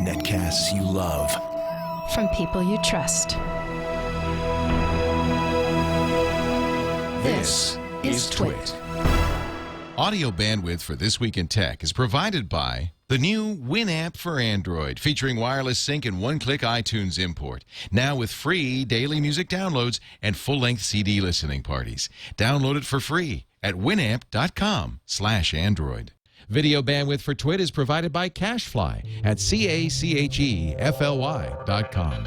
Netcasts you love. From people you trust. This is TWiT. Audio bandwidth for This Week in Tech is provided by the new Winamp for Android, featuring wireless sync and one-click iTunes import. Now with free daily music downloads and full-length CD listening parties. Download it for free at winamp.com/Android. Video bandwidth for TWiT is provided by CacheFly at CacheFly.com.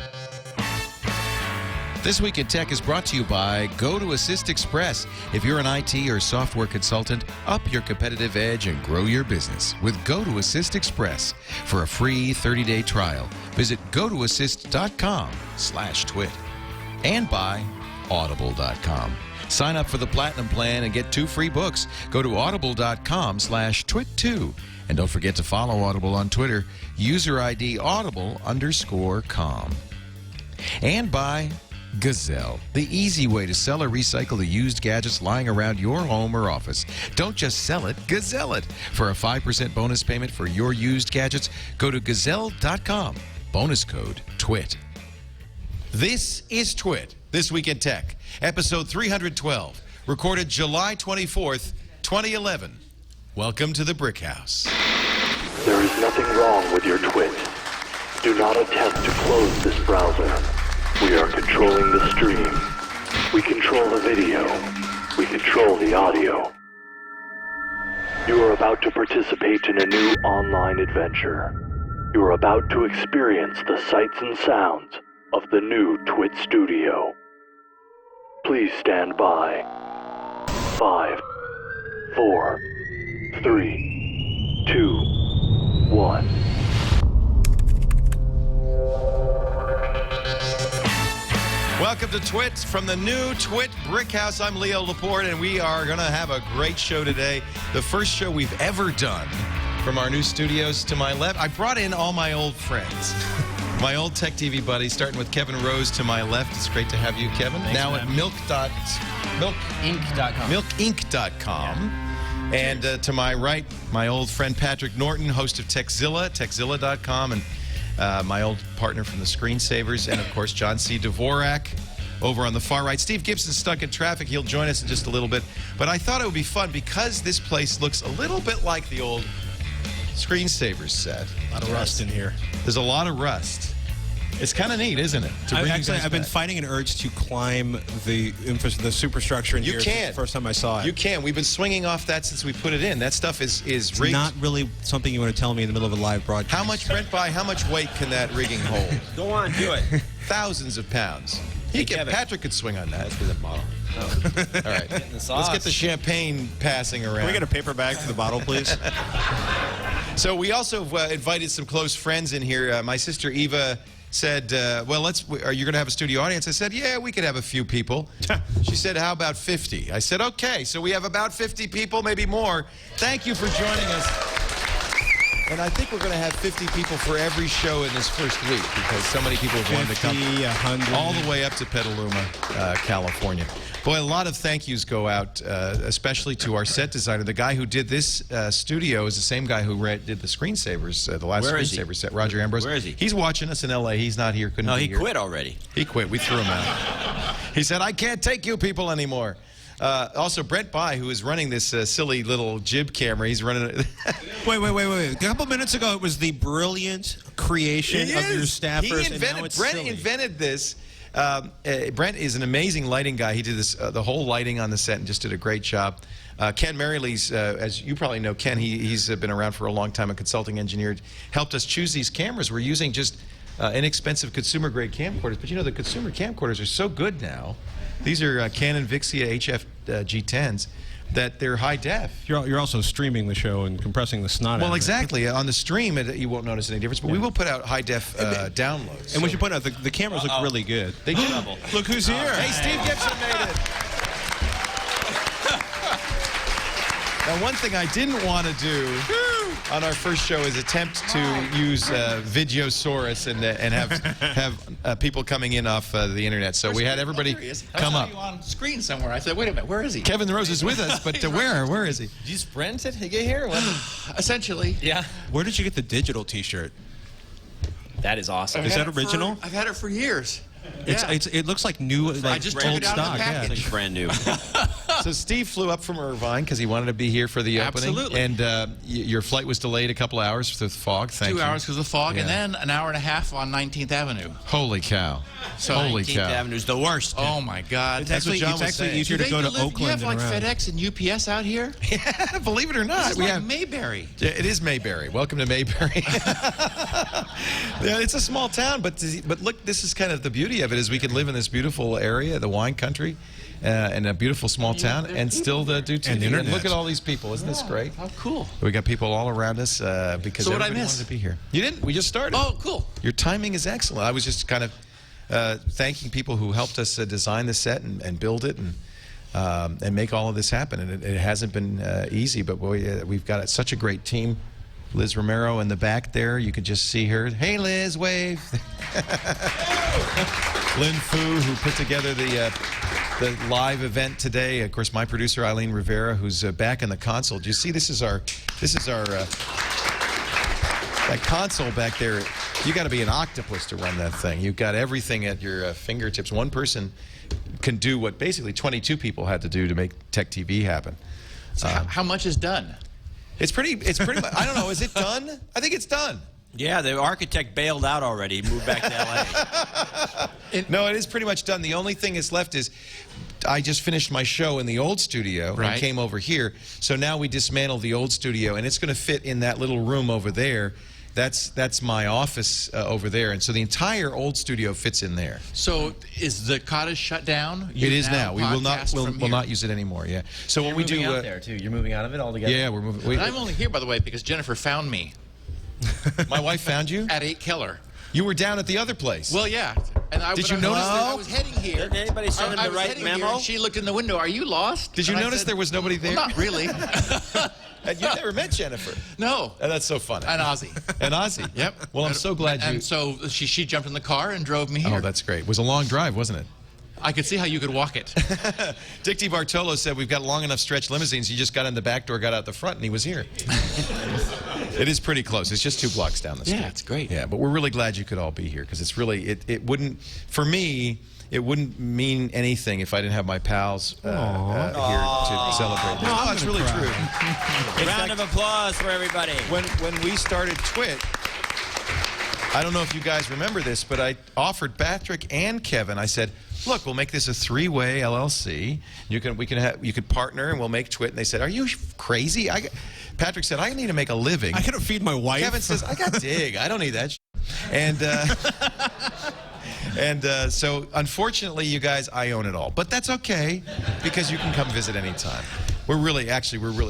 This Week in Tech is brought to you by Go to Assist Express. If you're an IT or software consultant, up your competitive edge and grow your business with Go to Assist Express. For a free 30-day trial, visit gotoassist.com/TWiT. And by Audible.com. Sign up for the Platinum Plan and get 2 free books. Go to audible.com/TWiT2. And don't forget to follow Audible on Twitter, user ID audible_com. And by Gazelle, the easy way to sell or recycle the used gadgets lying around your home or office. Don't just sell it, Gazelle it. For a 5% bonus payment for your used gadgets, go to gazelle.com. Bonus code TWiT. This is TWiT, This Week in Tech, episode 312, recorded July 24th, 2011. Welcome to the Brick House. There is nothing wrong with your TWiT. Do not attempt to close this browser. We are controlling the stream. We control the video. We control the audio. You are about to participate in a new online adventure. You are about to experience the sights and sounds of the new TWiT studio. Please stand by. 5, 4, 3, 2, 1. Welcome to TWiT from the new TWiT Brick House. I'm Leo Laporte, and we are going to have a great show today. The first show we've ever done from our new studios. To my left, I brought in all my old friends. My old Tech TV buddies, starting with Kevin Rose to my left. It's great to have you, Kevin. Thanks, now man. at milkinc.com. And to my right, my old friend Patrick Norton, host of Techzilla, techzilla.com, and my old partner from the Screensavers, and of course John C. Dvorak over on the far right. Steve Gibson's stuck in traffic. He'll join us in just a little bit. But I thought it would be fun because this place looks a little bit like the old Screensavers set. A lot of rust in here. There's a lot of rust. It's kind of neat, isn't it? I've been fighting an urge to climb the superstructure in here. You can. Since the first time I saw it. You can. We've been swinging off that since we put it in. That stuff is It's rigged. not really something you want to tell me in the middle of a live broadcast. How much, Brent, how much weight can that rigging hold? Go on, do it. Thousands of pounds. Kevin. Patrick could swing on that. That's for the bottle. All right. Let's get the champagne passing around. Can we get a paper bag for the bottle, please? So we also invited some close friends in here. My sister Eva said, well, are you going to have a studio audience? I said, yeah, we could have a few people. She said, how about 50? I said, okay, so we have about 50 people, maybe more. Thank you for joining us. And I think we're going to have 50 people for every show in this first week because so many people have wanted to come 100. all the way up to Petaluma, California. Boy, a lot of thank yous go out, especially to our set designer. The guy who did this studio is the same guy who did the Screensavers, the last Screensaver set, Roger Ambrose. Where is he? He's watching us in L.A. He's not here. Couldn't No, be he here. quit already. He quit. We threw him out. He said, I can't take you people anymore. Also, Brent By, who is running this silly little jib camera, he's running it. Wait. A couple minutes ago, it was the brilliant creation of your staffers. Brent invented this. Brent is an amazing lighting guy. He did this, the whole lighting on the set and just did a great job. Ken Merrilees, as you probably know, Ken, he's been around for a long time, a consulting engineer, helped us choose these cameras. We're using just inexpensive consumer-grade camcorders, but you know, the consumer camcorders are so good now. These are Canon Vixia HF G10s that they're high def. You're also streaming the show and compressing the snot out Well, of it. exactly. On the stream, you won't notice any difference, but we will put out high def downloads. And we should point out, the cameras look really good. They do. Look who's here. Hey, Steve Gibson made it. Now, one thing I didn't want to do, on our first show is attempt to use Videosaurus and have people coming in off the internet. So we had everybody come up. I saw you on screen somewhere. I said, wait a minute, where is he? Kevin Rose is with us, but where is he? Did you sprint it to get here? Essentially. Yeah. Where did you get the digital T-shirt? That is awesome. Is that original? I've had it for years. It looks like new, like I just took old it out of stock. the package. It's brand new. So Steve flew up from Irvine because he wanted to be here for the opening. Absolutely. And your flight was delayed a couple hours for the fog. Thank you. 2 hours because of the fog, and Yeah. then an hour and a half on 19th Avenue. Holy cow. So Holy 19th cow. Avenue's the worst. Oh my God! That's what John was It's actually saying. easier Do to go to Do you Oakland have like and around. FedEx and UPS out here? Yeah, believe it or not. It's we like have Mayberry. Yeah, it is Mayberry. Welcome to Mayberry. Yeah, it's a small town, but look, this is kind of the beauty of it is we can live in this beautiful area, the wine country, in a beautiful small town, and still do TV. And internet. Look at all these people. Isn't this great? Oh, cool. We got people all around us because So what'd I everybody miss? wanted to be here. You didn't. We just started. Oh, cool. Your timing is excellent. I was just kind of thanking people who helped us design the set and build it and make all of this happen. And it hasn't been easy, but we've got such a great team. Liz Romero in the back there. You can just see her. Hey, Liz, wave. Lynn Fu, who put together the live event today. Of course, my producer Eileen Rivera, who's back in the console. Do you see? This is our that console back there. You got to be an octopus to run that thing. You've got everything at your fingertips. One person can do what basically 22 people had to do to make Tech TV happen. So how much is done? It's pretty much, I don't know, is it done? I think it's done. Yeah, the architect bailed out already. He moved back to L.A. No, it is pretty much done. The only thing that's left is I just finished my show in the old studio and came over here. So now we dismantled the old studio, and it's going to fit in that little room over there. That's my office over there, and so the entire old studio fits in there. So is the cottage shut down? It is now. We will not use it anymore. Yeah. So when we do You're moving out there too. You're moving out of it altogether. yeah, we're moving. And I'm only here, by the way, because Jennifer found me My wife found you. at 8 Keller. You were down at the other place. Well, yeah. And Did you notice that that- I was heading here? Didn't anybody send him I the was right heading here, memo? and she looked in the window. Are you lost? Did you And I notice said, there was nobody there? Well, not really. And you never met Jennifer. No. And that's so funny. And Ozzy. And Ozzy. Yep. Well, I'm so glad you. And so she jumped in the car and drove me here. Oh, that's great. It was a long drive, wasn't it? I could see how you could walk it. Dick DiBartolo said we've got long enough stretch limousines. He just got in the back door, got out the front, and he was here. It is pretty close. It's just 2 blocks down the street. Yeah, it's great. Yeah, but we're really glad you could all be here because it's really it wouldn't for me. It wouldn't mean anything if I didn't have my pals here to celebrate this. No, it's really true. Round of applause for everybody. When we started TWiT, I don't know if you guys remember this, but I offered Patrick and Kevin. I said, "Look, we'll make this a 3-way LLC. You could partner, and we'll make TWiT." And they said, "Are you crazy?" Patrick said, "I need to make a living." I gotta feed my wife. Kevin says, "I got Dig. I don't need that." So, unfortunately, you guys, I own it all. But that's okay, because you can come visit anytime. We're really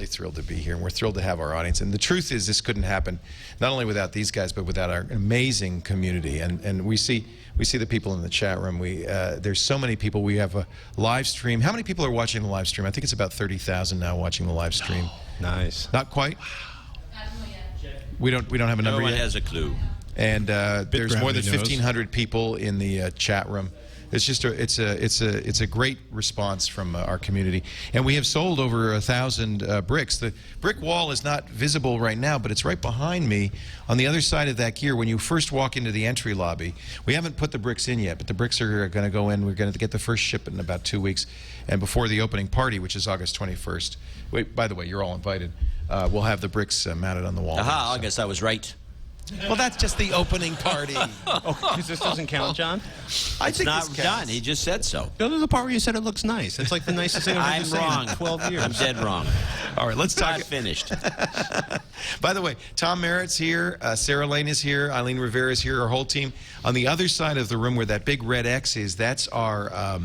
thrilled to be here, and we're thrilled to have our audience. And the truth is, this couldn't happen, not only without these guys, but without our amazing community. And we see the people in the chat room. There's so many people. We have a live stream. How many people are watching the live stream? I think it's about 30,000 now watching the live stream. Nice. Not quite? We don't have a No number one yet? has a clue. And there's more than Gravity knows. 1,500 people in the chat room. It's just it's a great response from our community, and we have sold over 1,000 bricks. The brick wall is not visible right now, but it's right behind me on the other side of that gear. When you first walk into the entry lobby, we haven't put the bricks in yet, but the bricks are going to go in. We're going to get the first shipment in about 2 weeks, and before the opening party, which is August 21st. Wait, by the way, you're all invited. We'll have the bricks mounted on the wall. Aha, I guess I was right. Well, that's just the opening party. Because this doesn't count, John? I It's think not this done. counts. He just said so. Go to the part where you said it looks nice. It's like the nicest thing I've I'm ever seen wrong. in 12 years. I'm dead wrong. All right, let's talk. Not finished. By the way, Tom Merritt's here, Sarah Lane is here, Eileen Rivera is here, our whole team. On the other side of the room where that big red X is, that's our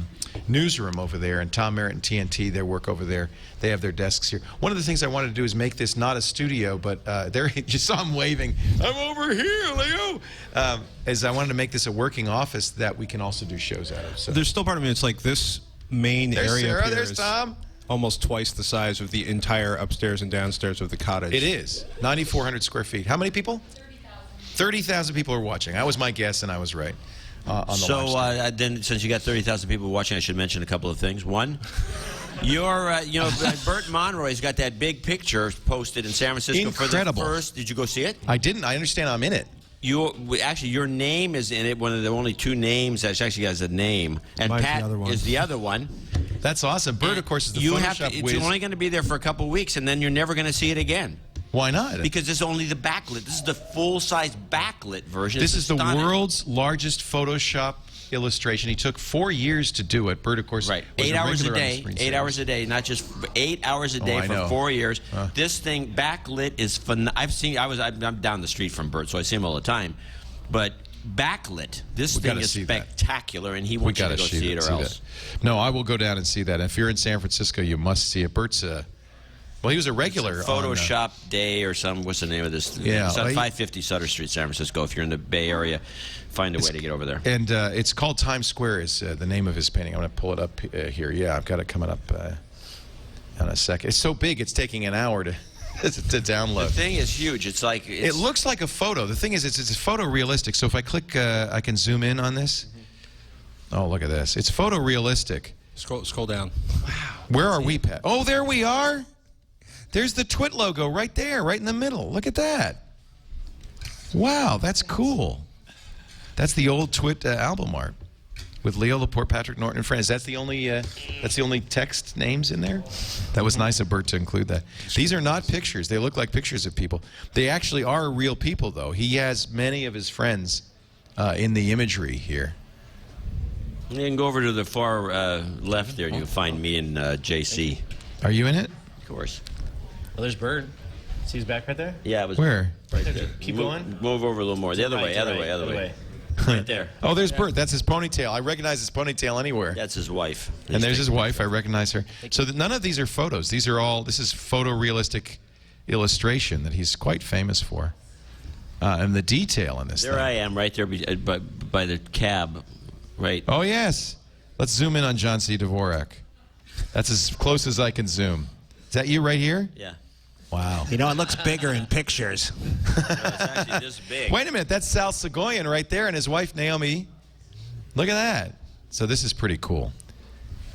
newsroom over there, and Tom Merritt and TNT, their work over there. They have their desks here. One of the things I wanted to do is make this not a studio, but there you saw him waving. I'm over here, Leo. As I wanted to make this a working office that we can also do shows out of. So There's still part of me. It's like this main there's area. Sarah, up here there's is- Tom. almost twice the size of the entire upstairs and downstairs of the cottage. It is 9,400 square feet. How many people? 30,000 people are watching. That was my guess, and I was right. On the So then, since you got 30,000 people watching, I should mention a couple of things. One, Bert Monroy's got that big picture posted in San Francisco Incredible. for the first. Did you go see it? I didn't. I understand I'm in it. Actually, your name is in it. One of the only two names that actually has a name, and Mine's Pat the other one. is the other one. That's awesome. Bert, of course, is the Photoshop It's whiz. only going to be there for a couple of weeks, and then you're never going to see it again. Why not? Because it's only the backlit. This is the full-size backlit version. This It's is the stunning. world's largest Photoshop illustration. He took 4 years to do it. Bert, of course, Right, was 8 hours a regular on day. the 8 hours a day, not just 8 hours a day I for know. 4 years. This thing backlit is I'm down the street from Bert, so I see him all the time. But backlit, this thing is spectacular, and he wants you to go see it or else. No, I will go down and see that. If you're in San Francisco, you must see it. Bert's well, he was a regular Photoshop Day or some. What's the name of this? Yeah, it's on 550 Sutter Street, San Francisco. If you're in the Bay Area, find a way to get over there. And it's called Times Square is the name of his painting. I'm going to pull it up here. Yeah, I've got it coming up in a second. It's so big, it's taking an hour to download. The thing is huge. It's like it looks like a photo. The thing is, it's photorealistic. So if I click, I can zoom in on this. Oh, look at this. It's photorealistic. Scroll down. Wow. Where are we, Pat? Oh, there we are. There's the TWiT logo right there, right in the middle. Look at that. Wow, that's cool. That's the old TWiT album art with Leo, Laporte, Patrick, Norton, and friends. That's the only text names in there. That was nice of Bert to include that. These are not pictures. They look like pictures of people. They actually are real people, though. He has many of his friends in the imagery here. You can go over to the far left there, and you'll find me and JC. Are you in it? Of course. Oh, there's Bert. See his back right there? Yeah, it was Where? right there. Keep going. Move over a little more. The other way, other way. Right there. Oh, there's Bert. That's his ponytail. I recognize his ponytail anywhere. That's his wife. And there's his wife. I recognize her. So none of these are photos. This is photorealistic illustration that he's quite famous for. And the detail in this There thing. I am, right there by the cab. Right. Oh, yes. Let's zoom in on John C. Dvorak. That's as close as I can zoom. Is that you right here? Yeah. Wow. You know, it looks bigger in pictures. No, it's actually this big. Wait a minute. That's Sal Segoyan right there and his wife, Naomi. Look at that. So this is pretty cool.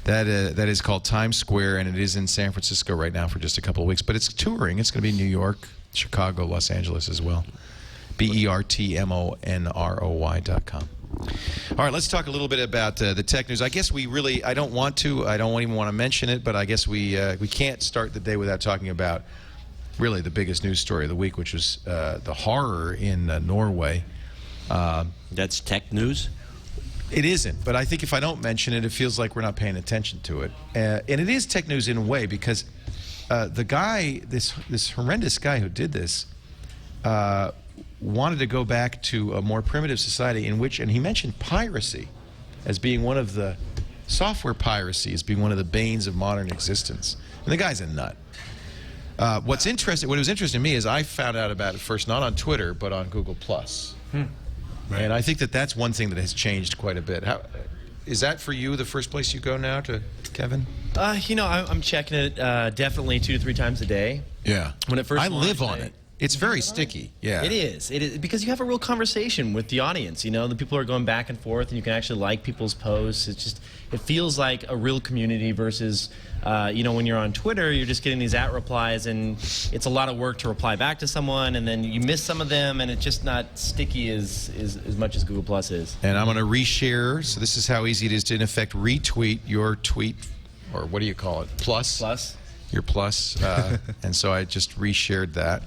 That is called Times Square, and it is in San Francisco right now for just a couple of weeks. But it's touring. It's going to be New York, Chicago, Los Angeles as well. BertMonroy.com. All right, let's talk a little bit about the tech news. I guess I don't even want to mention it, but I guess we can't start the day without talking about really the biggest news story of the week, which was the horror in Norway. That's tech news? It isn't, but I think if I don't mention it, it feels like we're not paying attention to it. And it is tech news in a way because the guy, this horrendous guy who did this, wanted to go back to a more primitive society in which, and he mentioned piracy as being one of the, software piracy as being one of the banes of modern existence. And the guy's a nut. What was interesting to me is I found out about it first, not on Twitter, but on Google+. Right. And I think that's one thing that has changed quite a bit. Is that for you the first place you go now, Kevin? I'm checking it definitely 2 to 3 times a day. Yeah. When it first I launched, live on it. It's very sticky. Yeah. It is because you have a real conversation with the audience. The people are going back and forth, and you can actually like people's posts. It feels like a real community versus, when you're on Twitter, you're just getting these @replies, and it's a lot of work to reply back to someone, and then you miss some of them, and it's just not sticky as much as Google Plus is. And I'm going to reshare. So this is how easy it is to, in effect, retweet your tweet, or what do you call it? Plus. Your plus. And so I just reshared that.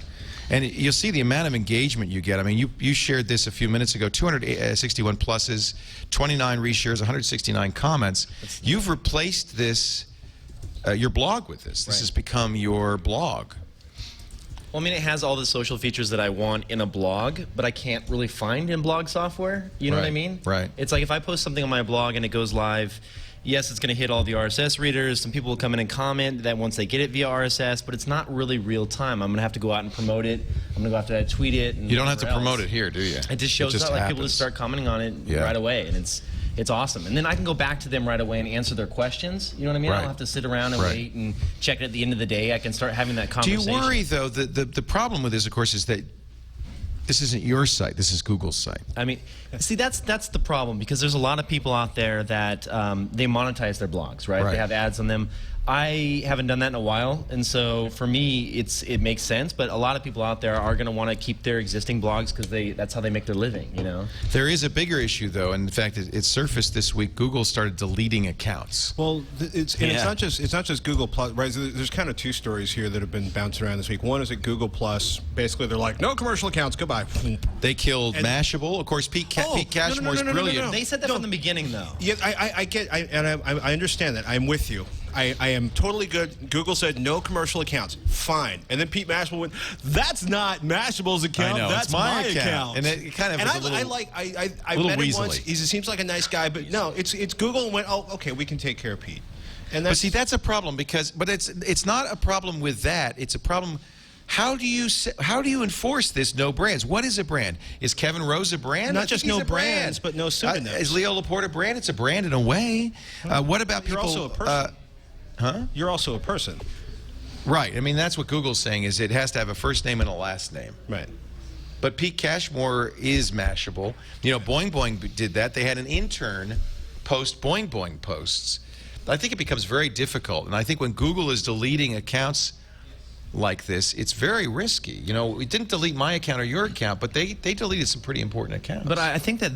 And you'll see the amount of engagement you get. I mean, you shared this a few minutes ago. 261 pluses, 29 reshares, 169 comments. You've replaced this, your blog with this. This has become your blog. Well, I mean, it has all the social features that I want in a blog, but I can't really find in blog software. You know what I mean? Right. It's like if I post something on my blog and it goes live, yes, it's going to hit all the RSS readers. Some people will come in and comment that once they get it via RSS, but it's not really real time. I'm going to have to go out and promote it. I'm going to have to tweet it. And you don't have to promote it here, do you? It just shows up. Like people just start commenting on it right away, and it's awesome. And then I can go back to them right away and answer their questions. You know what I mean? I don't have to sit around and wait and check it at the end of the day. I can start having that conversation. Do you worry, though, the problem with this, of course, is that this isn't your site. This is Google's site. I mean, see, that's the problem, because there's a lot of people out there that they monetize their blogs, right? They have ads on them. I haven't done that in a while, and so for me, it makes sense. But a lot of people out there are going to want to keep their existing blogs because that's how they make their living, you know. There is a bigger issue, though, and in fact, it surfaced this week. Google started deleting accounts. Well, it's not just Google Plus, right? There's kind of two stories here that have been bouncing around this week. One is at Google Plus. Basically, they're like, no commercial accounts, goodbye. They killed Mashable. Of course, Pete Cashmore's brilliant. They said that from the beginning, though. Yeah, I understand that. I'm with you. I am totally good. Google said no commercial accounts. Fine. And then Pete Mashable went, that's not Mashable's account. I know, that's it's my account. And it kind of and was I met him once. He seems like a nice guy, but no, it's Google and went, oh, okay, we can take care of Pete. And but see, that's a problem but it's not a problem with that. It's a problem. How do you enforce this no brands? What is a brand? Is Kevin Rose a brand? Not just no brands, but no pseudonyms. Is Leo Laporte a brand? It's a brand in a way. What about people? You're also a person. You're also a person. Right. I mean, that's what Google's saying, is it has to have a first name and a last name. Right. But Pete Cashmore is Mashable. You know, Boing Boing did that. They had an intern post Boing Boing posts. I think it becomes very difficult. And I think when Google is deleting accounts like this, it's very risky. You know, we didn't delete my account or your account, but they deleted some pretty important accounts. But I think that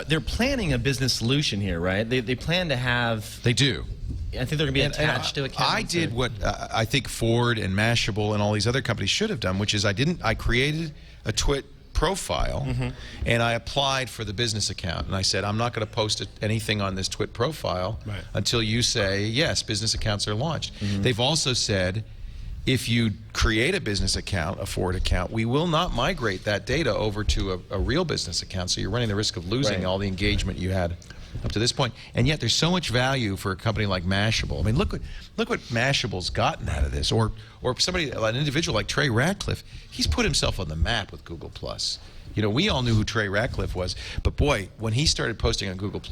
they're planning a business solution here, right? They plan to have... They do. I think they're going to be attached to accounts. I did what I think Ford and Mashable and all these other companies should have done, which is I created a TWiT profile, and I applied for the business account. And I said, I'm not going to post anything on this TWiT profile until you say, yes, business accounts are launched. They've also said, if you create a business account, a Ford account, we will not migrate that data over to a real business account. So you're running the risk of losing all the engagement you had up to this point. And yet there's so much value for a company like Mashable. I mean, look what Mashable's gotten out of this. Or somebody, an individual like Trey Ratcliffe, he's put himself on the map with Google+. You know, we all knew who Trey Ratcliffe was, but boy, when he started posting on Google+.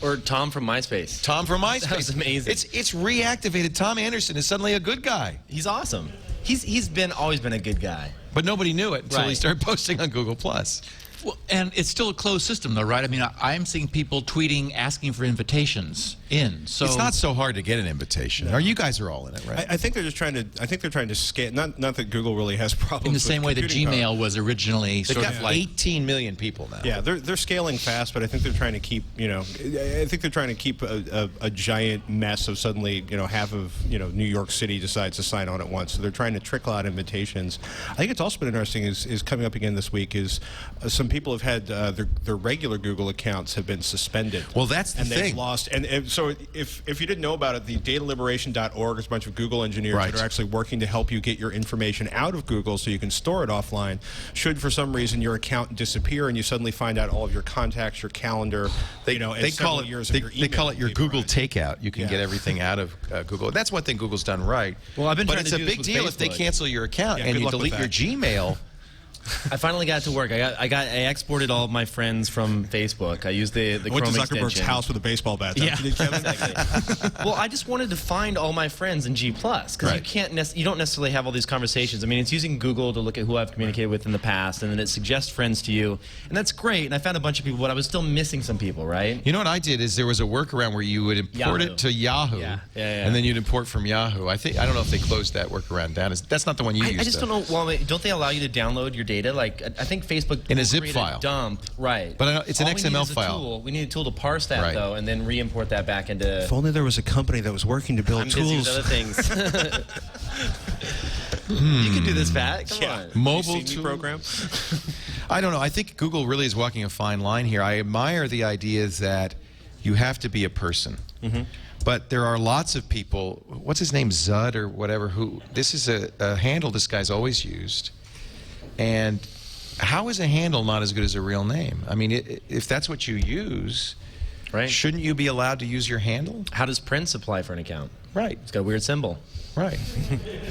Or Tom from MySpace. Tom from MySpace. That was amazing. It's reactivated. Tom Anderson is suddenly a good guy. He's awesome. He's always been a good guy. But nobody knew it until he started posting on Google+. Well, and it's still a closed system, though, right? I mean, I'm seeing people tweeting, asking for invitations in. So it's not so hard to get an invitation. No. You guys are all in it, right? I think they're just trying to. I think they're trying to scale. Not that Google really has problems. In the same way that Gmail was originally sort of like 18 million people now. Yeah, they're scaling fast, but I think they're trying to keep. You know, I think they're trying to keep a giant mess of suddenly, you know, half of New York City decides to sign on at once. So they're trying to trickle out invitations. I think it's also been interesting is coming up again this week is some people have had their regular Google accounts have been suspended. Well, that's the thing. And they've lost. And so if you didn't know about it, the dataliberation.org is a bunch of Google engineers that are actually working to help you get your information out of Google so you can store it offline. Should for some reason your account disappear and you suddenly find out all of your contacts, your calendar, they call it your Google takeout. You can get everything out of Google. That's one thing Google's done right. Well, I've been but trying it's to a do big this deal with if they Facebook. cancel your account and you delete your Gmail. I finally got it to work. I exported all of my friends from Facebook. I used the Chrome went to extension. Zuckerberg's house with a baseball bat. Yeah. Exactly. Well, I just wanted to find all my friends in G+, because you don't necessarily have all these conversations. I mean, it's using Google to look at who I've communicated with in the past, and then it suggests friends to you, and that's great. And I found a bunch of people, but I was still missing some people, right? You know what I did is there was a workaround where you would import it to Yahoo, and then you'd import from Yahoo. I don't know if they closed that workaround down. That's not the one you used. I just don't know. Well, don't they allow you to download your data? Like, I think Facebook in a zip file. Dump, right? But I know, it's an XML file. We need a tool to parse that though, and then re-import that back into. If only there was a company that was working to build tools. Busy with other things. You can do this, Pat. Come on. Mobile tool program. I don't know. I think Google really is walking a fine line here. I admire the idea that you have to be a person. But there are lots of people, what's his name, Zud or whatever, who, this is a handle this guy's always used. And how is a handle not as good as a real name? I mean, if that's what you use, shouldn't you be allowed to use your handle? How does Prince apply for an account? Right. It's got a weird symbol. Right.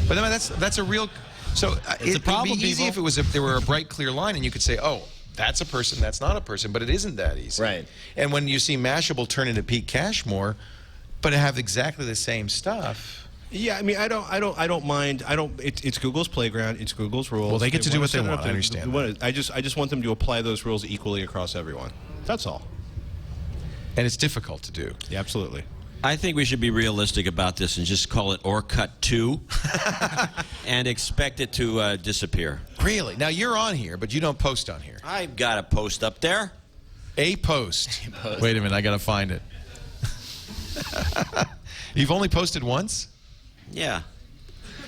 But I mean, that's a real, so it'd be easy if there were a bright, clear line and you could say, oh, that's a person, that's not a person, but it isn't that easy. Right. And when you see Mashable turn into Pete Cashmore, but have exactly the same stuff. Yeah, I mean, I don't mind. It's Google's playground. It's Google's rules. Well, they get to do what they set it want. up, I understand that. I just want them to apply those rules equally across everyone. That's all. And it's difficult to do. Yeah, absolutely. I think we should be realistic about this and just call it or cut 2 and expect it to disappear. Really? Now, you're on here, but you don't post on here. I've got a post up there. A post. Wait a minute, I got to find it. You've only posted once? Yeah.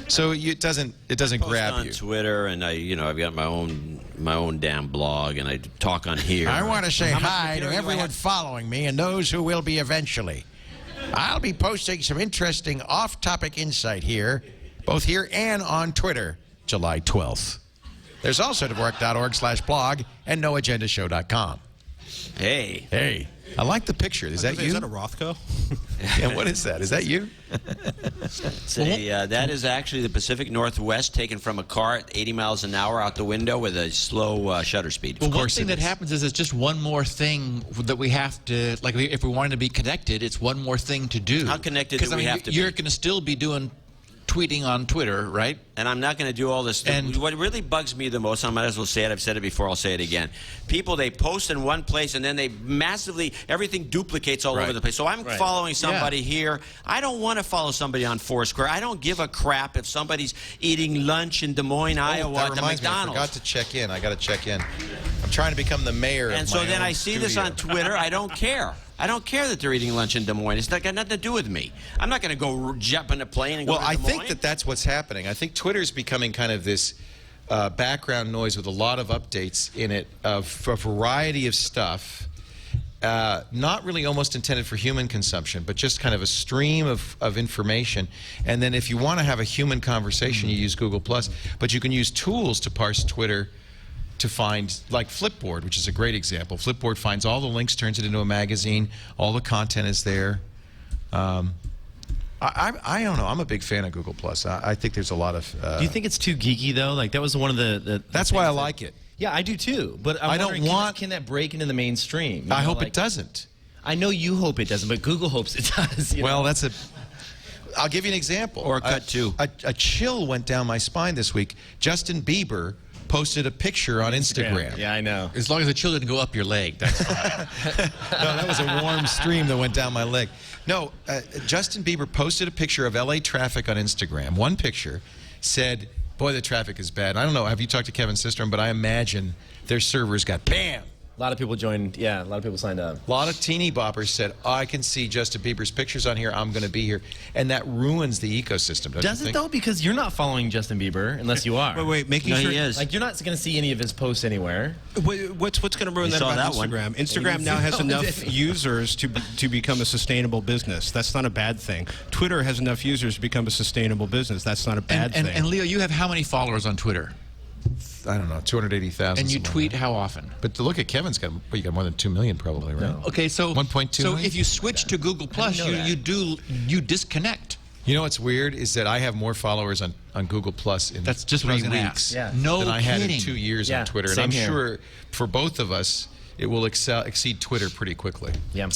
So it doesn't grab on you. Twitter, and I've got my own damn blog, and I talk on here. I want to say hi to everyone following me and those who will be eventually. I'll be posting some interesting off-topic insight here, both here and on Twitter, July 12th. There's also Dvorak.org/blog and noagendashow.com. Hey. Hey. I like the picture. Is that you? Is that a Rothko? Yeah, what is that? Is that you? That is actually the Pacific Northwest taken from a car at 80 miles an hour out the window with a slow shutter speed. Well, one thing that happens is it's just one more thing that we have to, like if we wanted to be connected, it's one more thing to do. How connected do we have to be? You're going to still be doing tweeting on Twitter, right? And I'm not going to do all this. And what really bugs me the most, I might as well say it, I've said it before, I'll say it again. People, they post in one place and then they massively, everything duplicates all over the place. So I'm following somebody here. I don't want to follow somebody on Foursquare. I don't give a crap if somebody's eating lunch in Des Moines, Iowa at the McDonald's. I forgot to check in. I got to check in. I'm trying to become the mayor of my And so then own I see this on Twitter. I don't care. I don't care that they're eating lunch in Des Moines. It's not got nothing to do with me. I'm not going to go jump in a plane and go to Des Moines. Well, I think that's what's happening. I think Twitter's becoming kind of this background noise with a lot of updates in it of a variety of stuff, not really almost intended for human consumption, but just kind of a stream of information. And then if you want to have a human conversation, you use Google+. But you can use tools to parse Twitter to find, like Flipboard, which is a great example. Flipboard finds all the links, turns it into a magazine. All the content is there. I don't know. I'm a big fan of Google+. I think there's a lot of... do you think it's too geeky, though? Like, that was one of the that's why I like it. Yeah, I do, too. But I don't want... Can that break into the mainstream? I hope it doesn't. I know you hope it doesn't, but Google hopes it does. Well, that's a... I'll give you an example. Or cut 2. A chill went down my spine this week. Justin Bieber posted a picture on Instagram. Yeah, I know. As long as the chill didn't go up your leg, that's fine. No, that was a warm stream that went down my leg. No, Justin Bieber posted a picture of LA traffic on Instagram. One picture said, boy, the traffic is bad. I don't know, have you talked to Kevin Systrom, but I imagine their servers got BAM! A lot of people joined, yeah, a lot of people signed up. A lot of teeny boppers said, oh, I can see Justin Bieber's pictures on here, I'm going to be here. And that ruins the ecosystem, Does it, though? Because you're not following Justin Bieber, unless you are. Wait, making No, sure... he is. Like, you're not going to see any of his posts anywhere. What's going to ruin that saw about that one. Instagram? Instagram now has enough users to become a sustainable business. That's not a bad thing. Twitter has enough users to become a sustainable business. That's not a bad thing. And Leo, you have how many followers on Twitter? I don't know, 280,000. And you tweet how often? But to look at Kevin's got, well, you got more than 2 million probably, right? No. Okay, so 1.2 So million? if you switch to Google Plus, you disconnect. You know what's weird is that I have more followers on Google Plus in That's just what I 3 was gonna weeks ask. Yeah. No than I had in kidding. 2 years Yeah, on Twitter. And same I'm here. sure for both of us, it will exceed Twitter pretty quickly. Yeah.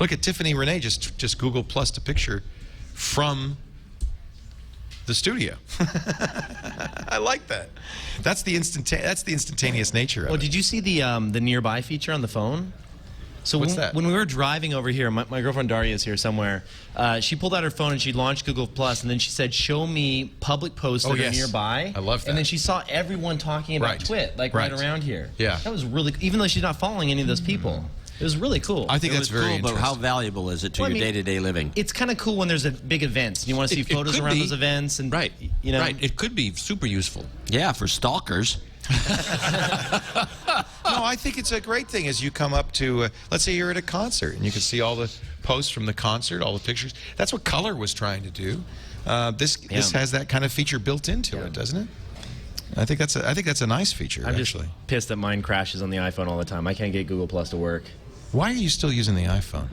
Look at Tiffany Renee just Google Plus a picture from the studio. I like that. That's the instantaneous nature of Oh, it. did you see the nearby feature on the phone? So What's when, that? when we were driving over here, my girlfriend Daria is here somewhere. She pulled out her phone and she launched Google Plus, and then she said, "Show me public posts that are nearby." I love that. And then she saw everyone talking about Right. TWiT, like right around here. Yeah. That was really, even though she's not following any of those people. It was really cool. I think that's very cool, interesting. but how valuable is it to Well, I your mean, day-to-day living? It's kind of cool when there's a big events and you want to see It photos could around be. those events, and Right. you know, Right. It could be super useful. Yeah, for stalkers. No, I think it's a great thing as you come up to, let's say you're at a concert and you can see all the posts from the concert, all the pictures. That's what Color was trying to do. This has that kind of feature built into it, doesn't it? I think that's a nice feature. I'm actually just pissed that mine crashes on the iPhone all the time. I can't get Google Plus to work. Why are you still using the iPhone?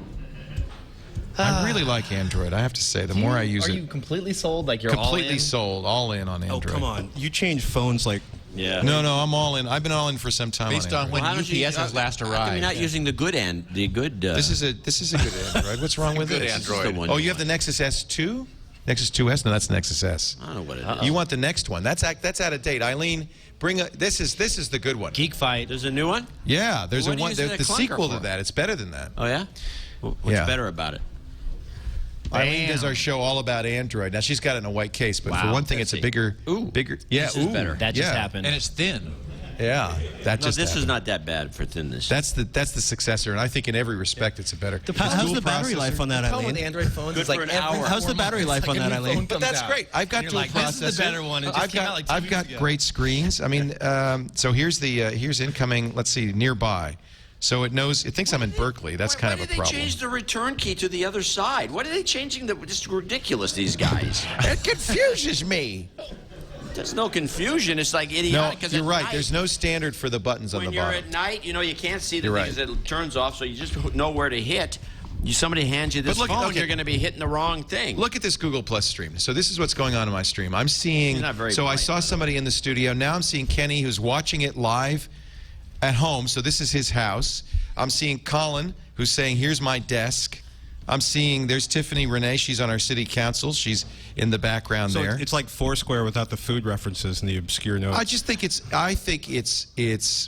I really like Android. I have to say, the more I use Are it, you completely sold? Like you're completely all in? sold, all in on Oh, Android. come on. You change phones like Yeah. No, I'm all in. I've been all in for some time. Based on when UPS has last How come arrived. you're not using the good end? The good. This is a good Android. What's wrong with Good it? Android. Oh, you have the Nexus S2? Nexus 2S? No, that's Nexus S. I don't know what it is. You want the next one? That's out of date. Eileen, this is the good one. Geek Fight. There's a new one? Yeah, there's What are you one. using The that clunker sequel to for? that. It's better than that. Oh yeah. What's Yeah. better about it? Eileen does our show all about Android. Now she's got it in a white case, but for Wow. one thing, it's a bigger. Yeah, This is better. That just yeah. happened. And it's thin. Yeah, that No, just. this is happened. not that bad for thinness. That's the successor, and I think in every respect it's a better. How's dual the battery processor. life on that, Problem with Eileen? Android phones Good is like for an every hour. How's the 4 battery months, life on like a that, new Eileen? phone But comes that's out. great. I've got And dual you're like, this is the processor. better one. It just came out like 2 I've weeks got ago. great screens. I mean, so here's incoming. Let's see, nearby. So it thinks I'm in Berkeley. That's kind of a Why did they problem. change the return key to the other side? What are they changing? Just ridiculous, these guys. It confuses me. There's no confusion. It's like No, idiotic. 'cause you're at right. night, There's no standard for the buttons on when the you're bottom. at night, you can't see the You're thing because it turns off, so you just know where to hit. Somebody hands you this But look, phone, okay. you're going to be hitting the wrong thing. Look at this Google Plus stream. So this is what's going on in my stream. I'm seeing. He's not very So I bright. saw somebody in the studio. Now I'm seeing Kenny, who's watching it live at home. So this is his house. I'm seeing Colin, who's saying, "Here's my desk." I'm seeing there's Tiffany Renee. She's on our city council. She's in the background So there. it's like Foursquare without the food references and the obscure notes. I just think it's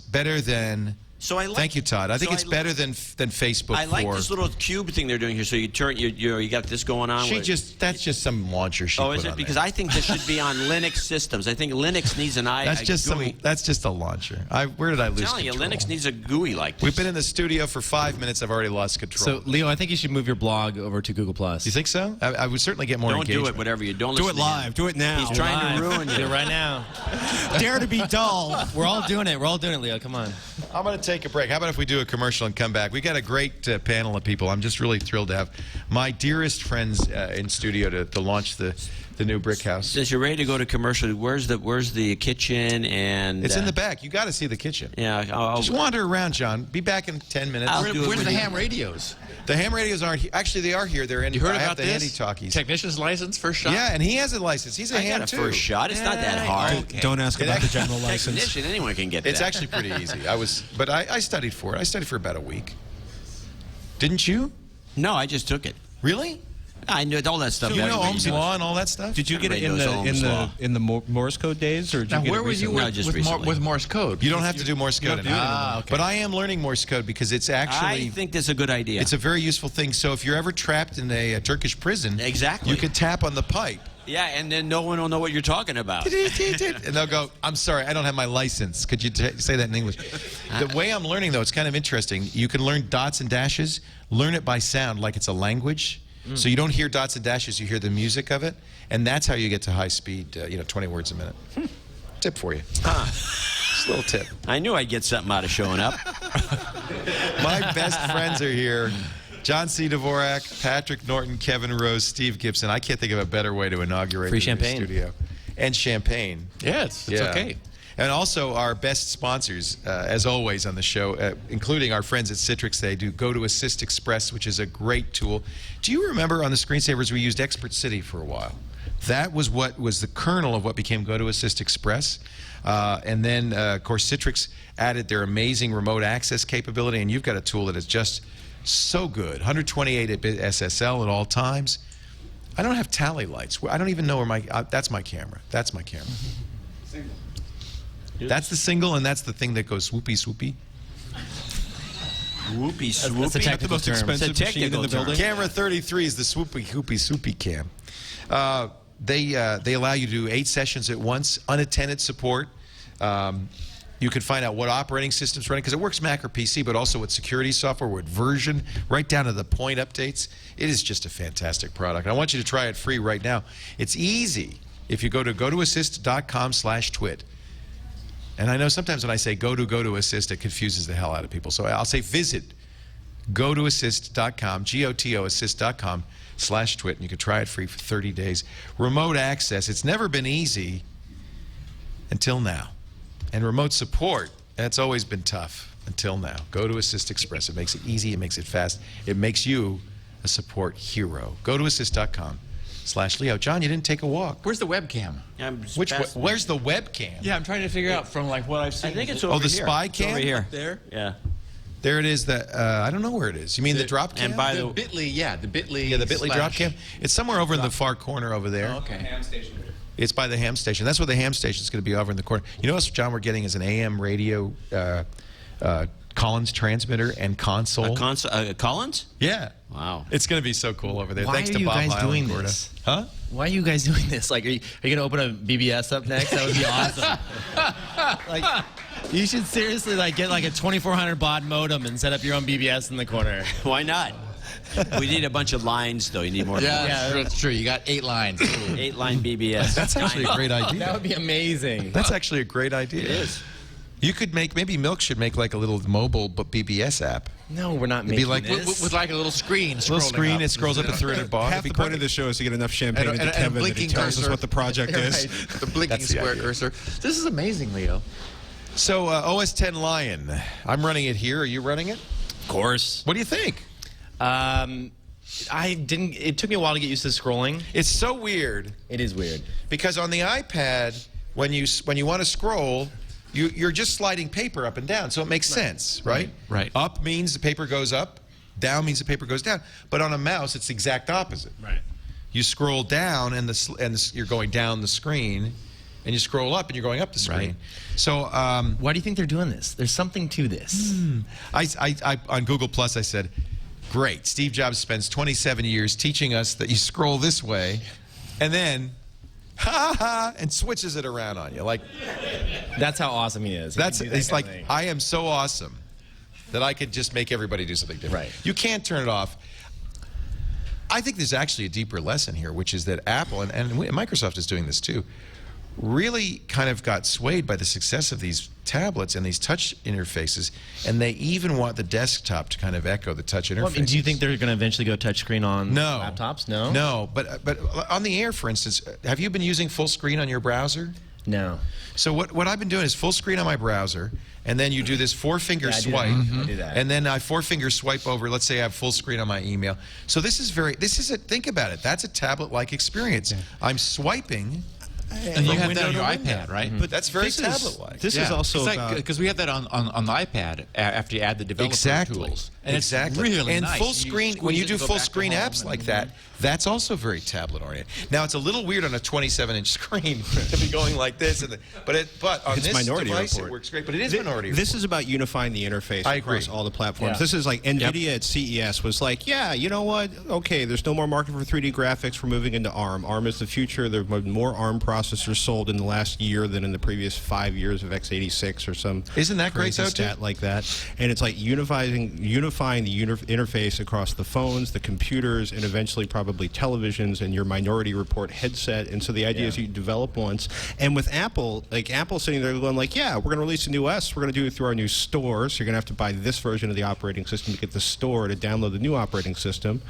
better than. So I like, Thank you, Todd. I think so it's better than Facebook. I like for, this little cube thing they're doing here. So you turn, you got this going on. That's just some launcher she Oh, put is it? on Because there. I think this should be on Linux systems. I think Linux needs an That's just GUI. That's just a launcher. Where did I lose I'm telling you, control? Linux needs a GUI like this. We've been in the studio for 5 minutes. I've already lost control. So, Leo, I think you should move your blog over to Google+. You think so? I would certainly get more Don't engagement. do it, whatever you don't Do listen it to him. live. Do it now. He's trying to ruin Do you. it right now. Dare to be dull. We're all doing it. We're all doing it, Leo. Come on. I'm going to take a break. How about if we do a commercial and come back? We got a great panel of people. I'm just really thrilled to have my dearest friends in studio to launch the new brick house. Since you're ready to go to commercial, where's the kitchen and? It's in the back. You got to see the kitchen. Yeah, I'll Just wander around, John. Be back in 10 minutes. I'll do it Where's with the you. ham radios? The ham radios aren't here. Actually, they are here. They're in. You heard I have about the this? handy talkies. Technician's license, first shot? Yeah, and he has a license. He's a I ham got a too. first shot. It's not that hard. Don't ask about the general license. Technician, anyone can get It's that. actually pretty easy. But I studied for it. I studied for about a week. Didn't you? No, I just took it. Really? I knew all that stuff. Do you know Everybody Ohm's knows. law and all that stuff? Did you get it in Everybody knows Ohm's law. the Morse code days, or did Now, you get where it were you recently? No, just with recently. Morse code? You don't have to do Morse code don't have to do it anymore. anymore. But I am learning Morse code because it's actually I think that's a good idea. it's a very useful thing. So if you're ever trapped in a Turkish prison, Exactly. you could tap on the pipe. Yeah, and then no one will know what you're talking about. And they'll go, "I'm sorry, I don't have my license. Could you say that in English?" The way I'm learning, though, it's kind of interesting. You can learn dots and dashes, learn it by sound like it's a language. So you don't hear dots and dashes, you hear the music of it. And that's how you get to high speed, 20 words a minute. Tip for you. Just a little tip. I knew I'd get something out of showing up. My best friends are here. John C. Dvorak, Patrick Norton, Kevin Rose, Steve Gibson. I can't think of a better way to inaugurate Free the new champagne. studio. And champagne. Yeah, it's okay. And also our best sponsors, as always on the show, including our friends at Citrix. They do Go to Assist Express, which is a great tool. Do you remember on the screensavers we used Expert City for a while? That was what was the kernel of what became Go to Assist Express. And then, of course, Citrix added their amazing remote access capability, and you've got a tool that is just so good. 128-bit SSL at all times. I don't have tally lights. I don't even know where that's my camera. That's my camera. That's the single, and that's the thing that goes swoopy, swoopy. Whoopie swoopy. That's a technical The most term. expensive It's a machine in the technical term. building. Camera 33 is the swoopy, hoopy, swoopy cam. They allow you to do 8 sessions at once, unattended support. You can find out what operating system's running, because it works Mac or PC, but also with security software, with version, right down to the point updates. It is just a fantastic product. I want you to try it free right now. It's easy if you go to gotoassist.com/twit. And I know sometimes when I say go to assist, it confuses the hell out of people. So I'll say visit gotoassist.com, gotoassist.com/twit, and you can try it free for 30 days. Remote access, it's never been easy until now. And remote support, that's always been tough until now. Go to Assist Express. It makes it easy, it makes it fast, it makes you a support hero. Gotoassist.com, /Leo. John, you didn't take a walk. Where's the webcam? Where's the webcam? Yeah, I'm trying to figure out from like what I've seen. I think it's over here. Oh, the spy cam? It's over here. There. Yeah. There it is. I don't know where it is. You mean the drop cam? And by The Bitly, the Bitly. Yeah, the Bitly drop cam. It's somewhere over in the far corner over there. Oh, okay. Ham station. It's by the ham station. That's where the ham station is going to be, over in the corner. You know what, John, we're getting is an AM radio Collins transmitter and console. Collins? Yeah. Wow. It's going to be so cool over there. Why Thanks are to you Bob guys Lyle doing and Gorda. this? Huh? Why are you guys doing this? Like, are you going to open a BBS up next? That would be awesome. Like, you should seriously like get like a 2400 baud modem and set up your own BBS in the corner. Why not? We need a bunch of lines, though. You need more. Yeah, that's true. You got 8 lines. 8-line BBS. That's actually a great idea. That would be amazing. That's actually a great idea. It is. You could maybe Milk should make like a little mobile BBS app. No, we're not It'd making be like this. With like a little screen. little screen. Up. It scrolls up at 300 baud. Half the point of the show is to get enough champagne into And a Kevin that he blinking tells us cursor. what the project is. Right. The blinking That's the square idea. cursor. This is amazing, Leo. So OS 10 Lion. I'm running it here. Are you running it? Of course. What do you think? I didn't. It took me a while to get used to scrolling. It's so weird It is weird. because on the iPad, when you want to scroll, you're just sliding paper up and down, so it makes sense, right? Right. Up means the paper goes up. Down means the paper goes down. But on a mouse, it's the exact opposite. Right. You scroll down, and you're going down the screen, and you scroll up, and you're going up the screen. Right. So Why do you think they're doing this? There's something to this. I on Google Plus, I said, great, Steve Jobs spends 27 years teaching us that you scroll this way, and then, and switches it around on you. Like, That's how awesome he is. He can do that it's kind like, of thing. I am so awesome that I could just make everybody do something different. Right. You can't turn it off. I think there's actually a deeper lesson here, which is that Apple, and Microsoft is doing this too, really kind of got swayed by the success of these tablets and these touch interfaces, and they even want the desktop to kind of echo the touch interface. Well, I mean, do you think they're going to eventually go touchscreen on No. laptops? No. No, but on the Air, for instance, have you been using full screen on your browser? No. So what I've been doing is full screen on my browser, and then you do this 4-finger Yeah, I do swipe, that. I do that. and then I 4-finger swipe over. Let's say I have full screen on my email. So this is think about it. That's a tablet-like experience. I'm swiping. And you from have window that on to your window. iPad, right? But that's very This is- tablet-like. This is also about... because we have that on the iPad after you add the developer Exactly. tools. And exactly. It's really and nice. full screen, squeeze when you it do and go full back to screen home apps and- like that, that's also very tablet oriented. Now it's a little weird on a 27-inch screen to be going like this, but on It's this Minority device Report. it works great. But it is Minority This Report. is about unifying the interface I across agree. all the platforms. Yeah. This is like NVIDIA at CES was like, yeah, you know what? Okay, there's no more market for 3D graphics. We're moving into ARM. ARM is the future. There have been more ARM processors sold in the last year than in the previous 5 years of x86 or some Isn't that great, crazy though, stat too? like that. And it's like unifying the interface across the phones, the computers, and eventually probably televisions and your Minority Report headset. And so the idea is you develop once. And with Apple, like Apple sitting there going like, yeah, we're going to release a new OS. We're going to do it through our new store. So you're going to have to buy this version of the operating system to get the store to download the new operating system.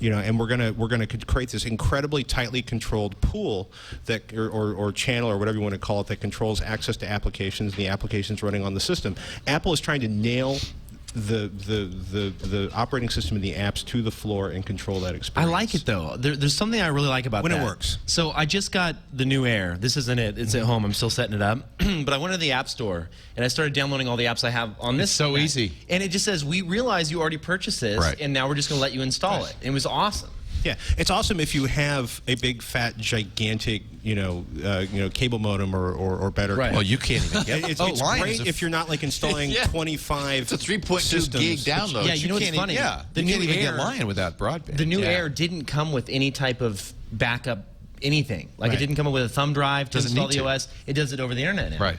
You know, and we're going to create this incredibly tightly controlled pool that or channel or whatever you want to call it that controls access to applications and the applications running on the system. Apple is trying to nail the operating system and the apps to the floor and control that I experience. like it though. There's something I really like about When it that. works. So I just got the new Air. This isn't it. It's at home. I'm still setting it up. But I went to the App Store and I started downloading all the apps I have on this. It's so Mac. easy. And it just says, we realize you already purchased this, Right. and now we're just going to let you install it. It was awesome. Yeah, it's awesome if you have a big, fat, gigantic, cable modem or better. Right. Well, you can't even get It's Lion great is if you're not like installing Yeah. 25. It's a 3.2 systems. gig download. Yeah, you know what's can't funny? Yeah, The you can't new even Air- get Lion without broadband. The new Yeah. Air didn't come with any type of backup anything. Like Right. it didn't come with a thumb drive to Doesn't install need the to. OS. It does it over the internet now. Right.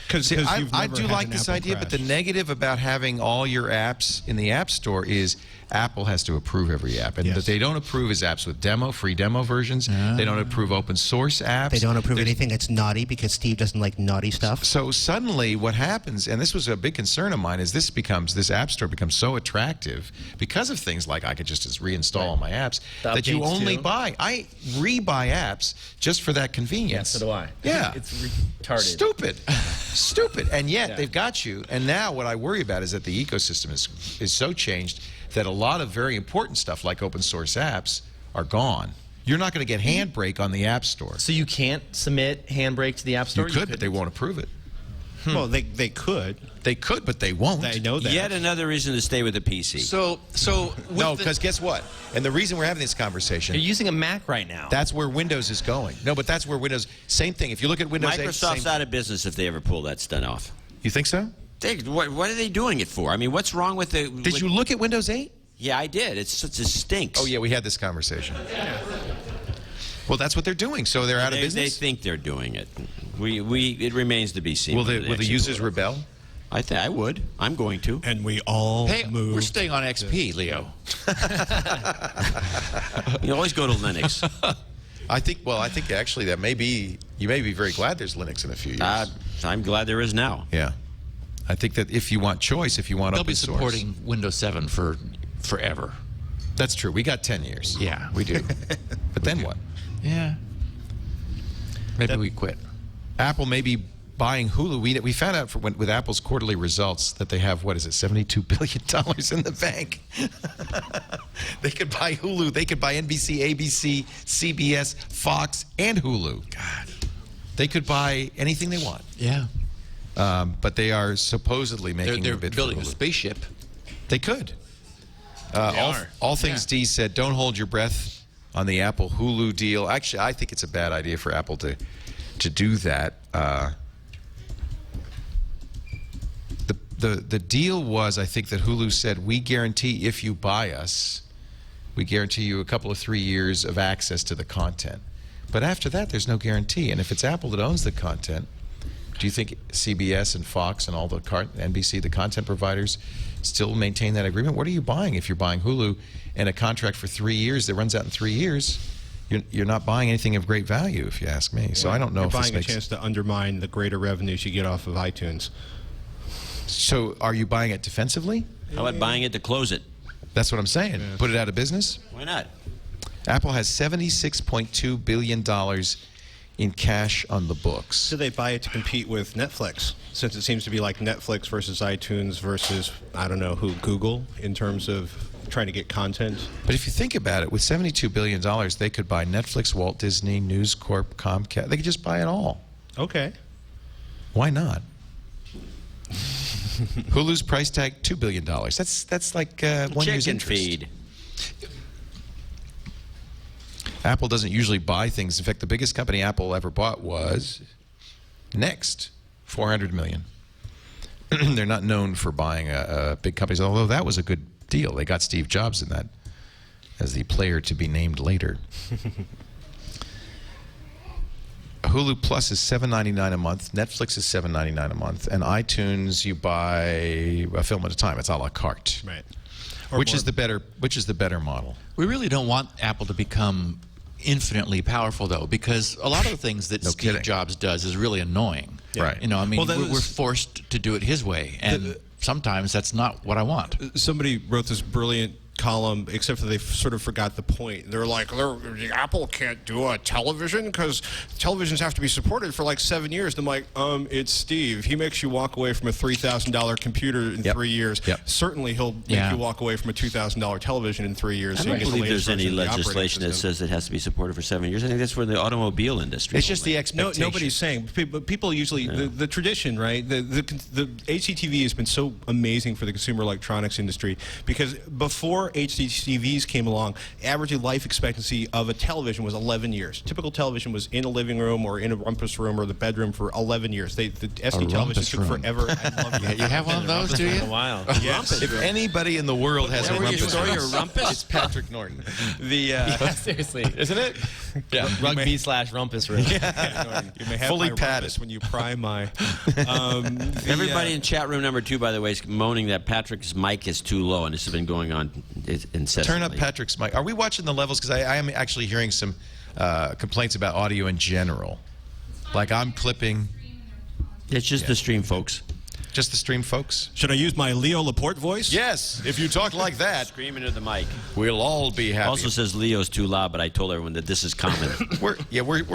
Because See, I I do like this idea, but the negative about having all your apps in the App Store is Apple has to approve every app. And Yes. what they don't approve is apps with free demo versions. They don't approve open source apps. They don't approve There's- anything that's naughty because Steve doesn't like naughty stuff. So suddenly what happens, and this was a big concern of mine, is this App Store becomes so attractive because of things like I could just reinstall all my apps The that you updates, only too. buy. I rebuy apps just for that convenience. Yeah, so do I. Yeah. It's retarded. Stupid. Stupid. And yet Yeah. they've got you. And now what I worry about is that the ecosystem is so changed that a lot of very important stuff like open source apps are gone. You're not going to get Handbrake on the App Store. So you can't submit Handbrake to the App Store? You could, but they won't approve it. Well, they could. They could, but they won't. I know that. Yet another reason to stay with the PC. No, because guess what? And the reason we're having this conversation... You're using a Mac right now. That's where Windows is going. No, but that's where Windows... Same thing. If you look at Windows 8... Microsoft's out of business if they ever pull that stunt off. You think so? What are they doing it for? I mean, what's wrong with the... Did you look at Windows 8? Yeah, I did. It stinks. Oh, yeah, we had this conversation. Well, that's what they're doing. So they're out of business? They think they're doing it. It remains to be seen. Will the users rebel? I would. I'm going to. And we all move. We're staying on XP, Leo. You always go to Linux. I think actually that may be... You may be very glad there's Linux in a few years. I'm glad there is now. Yeah. I think that if you want choice, if you want open source... They'll be supporting Windows 7 for forever. That's true. We got 10 years. Yeah, we do. But then what? Yeah. Maybe we quit. Apple may be buying Hulu. We found out with Apple's quarterly results that they have, what is it, $72 billion in the bank. They could buy Hulu. They could buy NBC, ABC, CBS, Fox, and Hulu. God. They could buy anything they want. Yeah. But they are supposedly making They're a bid building for a Hulu. spaceship. They could. All things D said, don't hold your breath on the Apple Hulu deal. Actually, I think it's a bad idea for Apple to do that. The deal was, I think, that Hulu said, we guarantee if you buy us, we guarantee you a couple of 3 years of access to the content. But after that, there's no guarantee. And if it's Apple that owns the content, do you think CBS and Fox and all the NBC, the content providers, still maintain that agreement? What are you buying if you're buying Hulu and a contract for 3 years that runs out in 3 years? You're not buying anything of great value, if you ask me. So I don't know if this makes... You're buying a chance to undermine the greater revenues you get off of iTunes. So are you buying it defensively? How about buying it to close it? That's what I'm saying. Yeah. Put it out of business? Why not? Apple has $76.2 billion in cash on the books. So they buy it to compete with Netflix, since it seems to be like Netflix versus iTunes versus, I don't know, Google, in terms of trying to get content. But if you think about it, with $72 billion, they could buy Netflix, Walt Disney, News Corp, Comcast. They could just buy it all. Okay. Why not? Hulu's price tag, $2 billion. That's like 1 year's Chicken interest. feed. Apple doesn't usually buy things. In fact, the biggest company Apple ever bought was Next, $400 million. They're not known for buying big companies, although that was a good deal. They got Steve Jobs in that as the player to be named later. Hulu Plus is $7.99 a month. Netflix is $7.99 a month. And iTunes, you buy a film at a time. It's a la carte. Right. Which is the better model? We really don't want Apple to become infinitely powerful, though, because a lot of the things that Steve Jobs does is really annoying. Yeah. Right. You know, I mean, we're forced to do it his way, and sometimes that's not what I want. Somebody wrote this brilliant column, except that they sort of forgot the point. They're like, Apple can't do a television because televisions have to be supported for like 7 years. And I'm like, it's Steve. He makes you walk away from a $3,000 computer in 3 years. Certainly he'll make you walk away from a $2,000 television in 3 years. I don't believe there's any legislation that says it has to be supported for 7 years. I think that's for the automobile industry. It's just the expectation. No, nobody's saying. But people usually, the tradition, right? The HDTV has been so amazing for the consumer electronics industry because before HDTVs came along, average life expectancy of a television was 11 years. Typical television was in a living room or in a rumpus room or the bedroom for 11 years. The SD television took forever. I love you have one of those, do you? Wow. Yes. If anybody in the world has a rumpus room, it's Patrick Norton. Seriously. Isn't it? Yeah. Rugby/rumpus room. You may have fully my padded rumpus when you pry my... Everybody in chat room number 2, by the way, is moaning that Patrick's mic is too low, and this has been going on incessantly. Turn up Patrick's mic. Are we watching the levels? Because I am actually hearing some complaints about audio in general. Like I'm clipping. It's just the stream, folks. Just the stream, folks? Should I use my Leo Laporte voice? Yes. If you talk like that. Scream into the mic. We'll all be happy. Also says Leo's too loud, but I told everyone that this is common. we're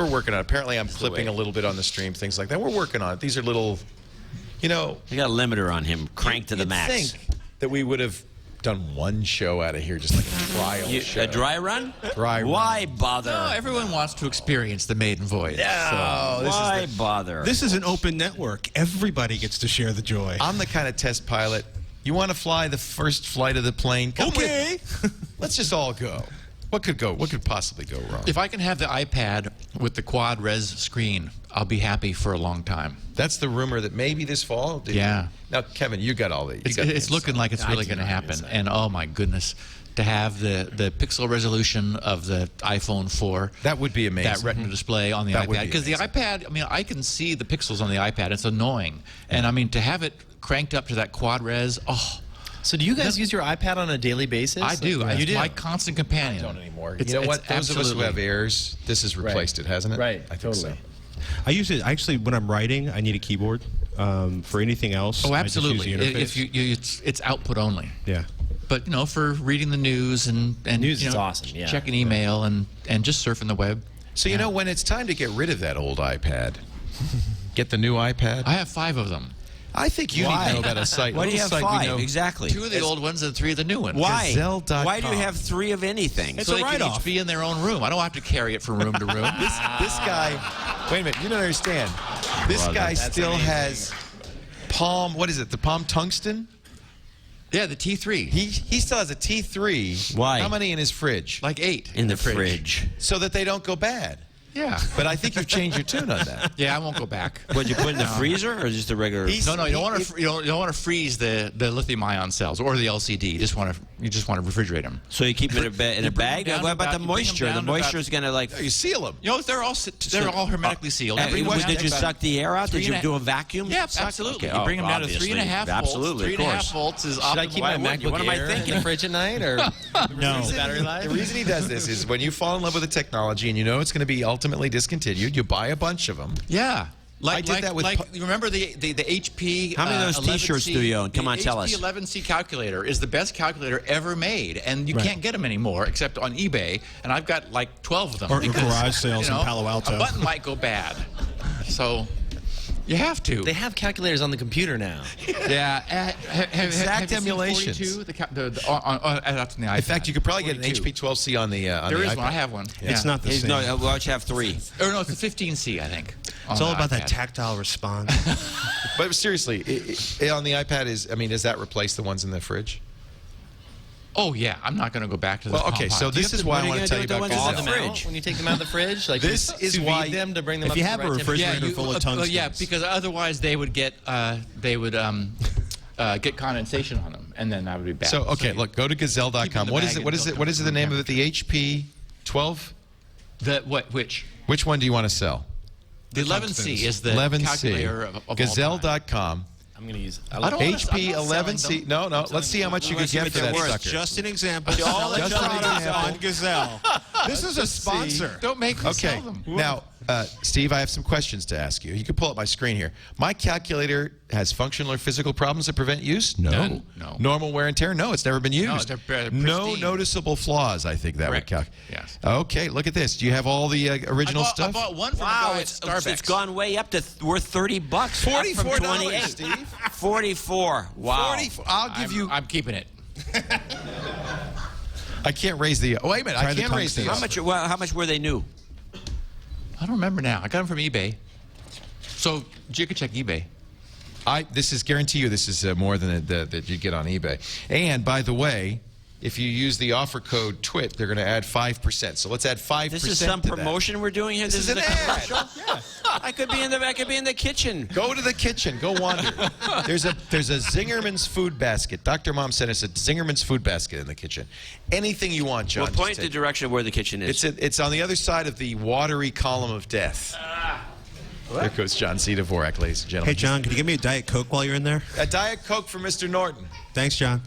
working on it. Apparently I'm clipping a little bit on the stream, things like that. We're working on it. These are little, You got a limiter on him, cranked to the max. You'd think that we would have done one show out of here, just like a trial show. A dry run? Dry run. Why bother? No, everyone wants to experience the maiden voyage. No, Why bother? This is an open network. Everybody gets to share the joy. I'm the kind of test pilot. You want to fly the first flight of the plane? Come with me. Let's just all go. What could possibly go wrong? If I can have the iPad with the quad res screen, I'll be happy for a long time. That's the rumor that maybe this fall. Yeah. Now, Kevin, you got all the. It's looking like it's really going to happen. And oh my goodness, to have the pixel resolution of the iPhone 4. That would be amazing. That Retina display on the iPad. Because the iPad, I mean, I can see the pixels on the iPad. It's annoying. And I mean, to have it cranked up to that quad res, oh. So do you guys use your iPad on a daily basis? I do. You do? My constant companion. I don't anymore. You know what? Those of us who have Airs, this has replaced it, hasn't it? Right. I think so. I use it actually when I'm writing. I need a keyboard. For anything else, Oh, absolutely. I just use the interface. It's output only. Yeah. But you know, for reading the news and news you is know, awesome. Yeah. checking email and just surfing the web. So you know, when it's time to get rid of that old iPad, get the new iPad. I have 5 of them. I think you need to know about a site. Why do you have 5? Exactly. 2 of the old ones and 3 of the new ones. Why? Gazelle.com. Why do you have 3 of anything? So they can each be in their own room. I don't have to carry it from room to room. This guy, wait a minute, you don't understand. This guy still has Palm, what is it, the Palm Tungsten? Yeah, the T3. He still has a T3. Why? How many in his fridge? Like 8 in the fridge. So that they don't go bad. Yeah. But I think you've changed your tune on that. Yeah, I won't go back. What, you put in the freezer or just a regular? No, you don't want to freeze the lithium-ion cells or the LCD. You just want to refrigerate them. So you keep them in a bag? What about the moisture? The moisture is going to like. You seal them. You know, they're all hermetically sealed. Did you suck the air out? Did you do a vacuum? Yeah, absolutely. Okay. You bring them down to 3.5 volts. Absolutely, 3.5 volts is optimal. Should I keep my MacBook Air in the fridge at night or No. battery life? The reason he does this is when you fall in love with the technology and you know it's going to be ultimately discontinued, you buy a bunch of them. Yeah. I did that with. You remember the HP? How many of those T-shirts do you own? Come on, tell us. The HP 11C calculator is the best calculator ever made, and you can't get them anymore except on eBay. And I've got like 12 of them. Or garage sales in Palo Alto. A button might go bad, so you have to. They have calculators on the computer now. Yeah, Exact emulations. That's on the iPad. In fact, you could probably get an HP 12C on the on There the is iPad. one. I have one. It's not the same. No, why don't you have 3? Or no, it's a 15C, I think. It's all about that tactile response. But seriously, on the iPad does that replace the ones in the fridge? Oh yeah, I'm not going to go back to the. Well, okay, so this is why I want to tell you about Thaw Gazelle. them out when you take them out of the fridge. Like This is sous why- vide them to bring them If up you to have the a right refrigerator full of tungstens. Yeah, because otherwise they would get condensation on them, and then that would be bad. So okay, look, go to Gazelle.com. What is it? What is it? What is the name of it? The HP 12? Which one do you want to sell? The 11C is the 11C. calculator of all time. Gazelle.com. I'm going to use. HP 11C. No, let's see how much you could get for that sucker. Just an example. All the products on Gazelle. This is a sponsor. Don't make me Okay, sell them. now, Steve, I have some questions to ask you. You can pull up my screen here. My calculator has functional or physical problems that prevent use? No. None. No. Normal wear and tear? No, it's never been used. No, they're No pristine. noticeable flaws, I think that would Correct. calculate. Yes. Okay, look at this. Do you have all the original I stuff? bought one from Wow, a guy at it's Starbucks. gone way up to worth $30. $44, up from 28. Steve. 44. Wow. 44. I'll give you. I'm keeping it. I can't raise the. Oh, wait a minute. I the can't raise the. tungsten. How much were they new? I don't remember now. I got them from eBay. So you could check eBay. This is guarantee you. This is more than that you get on eBay. And by the way, if you use the offer code TWiT, they're going to add 5%. So let's add 5%. This is some to that. promotion we're doing here. This is an a ad. commercial. Yeah. I could be in the kitchen. Go to the kitchen. Go wander. There's a Zingerman's food basket. Dr. Mom sent us a Zingerman's food basket in the kitchen. Anything you want, John. Well, point the direction of where the kitchen is. It's on the other side of the watery column of death. There goes John C. Dvorak, ladies and gentlemen. Hey, John, can you give me a Diet Coke while you're in there? A Diet Coke for Mr. Norton. Thanks, John.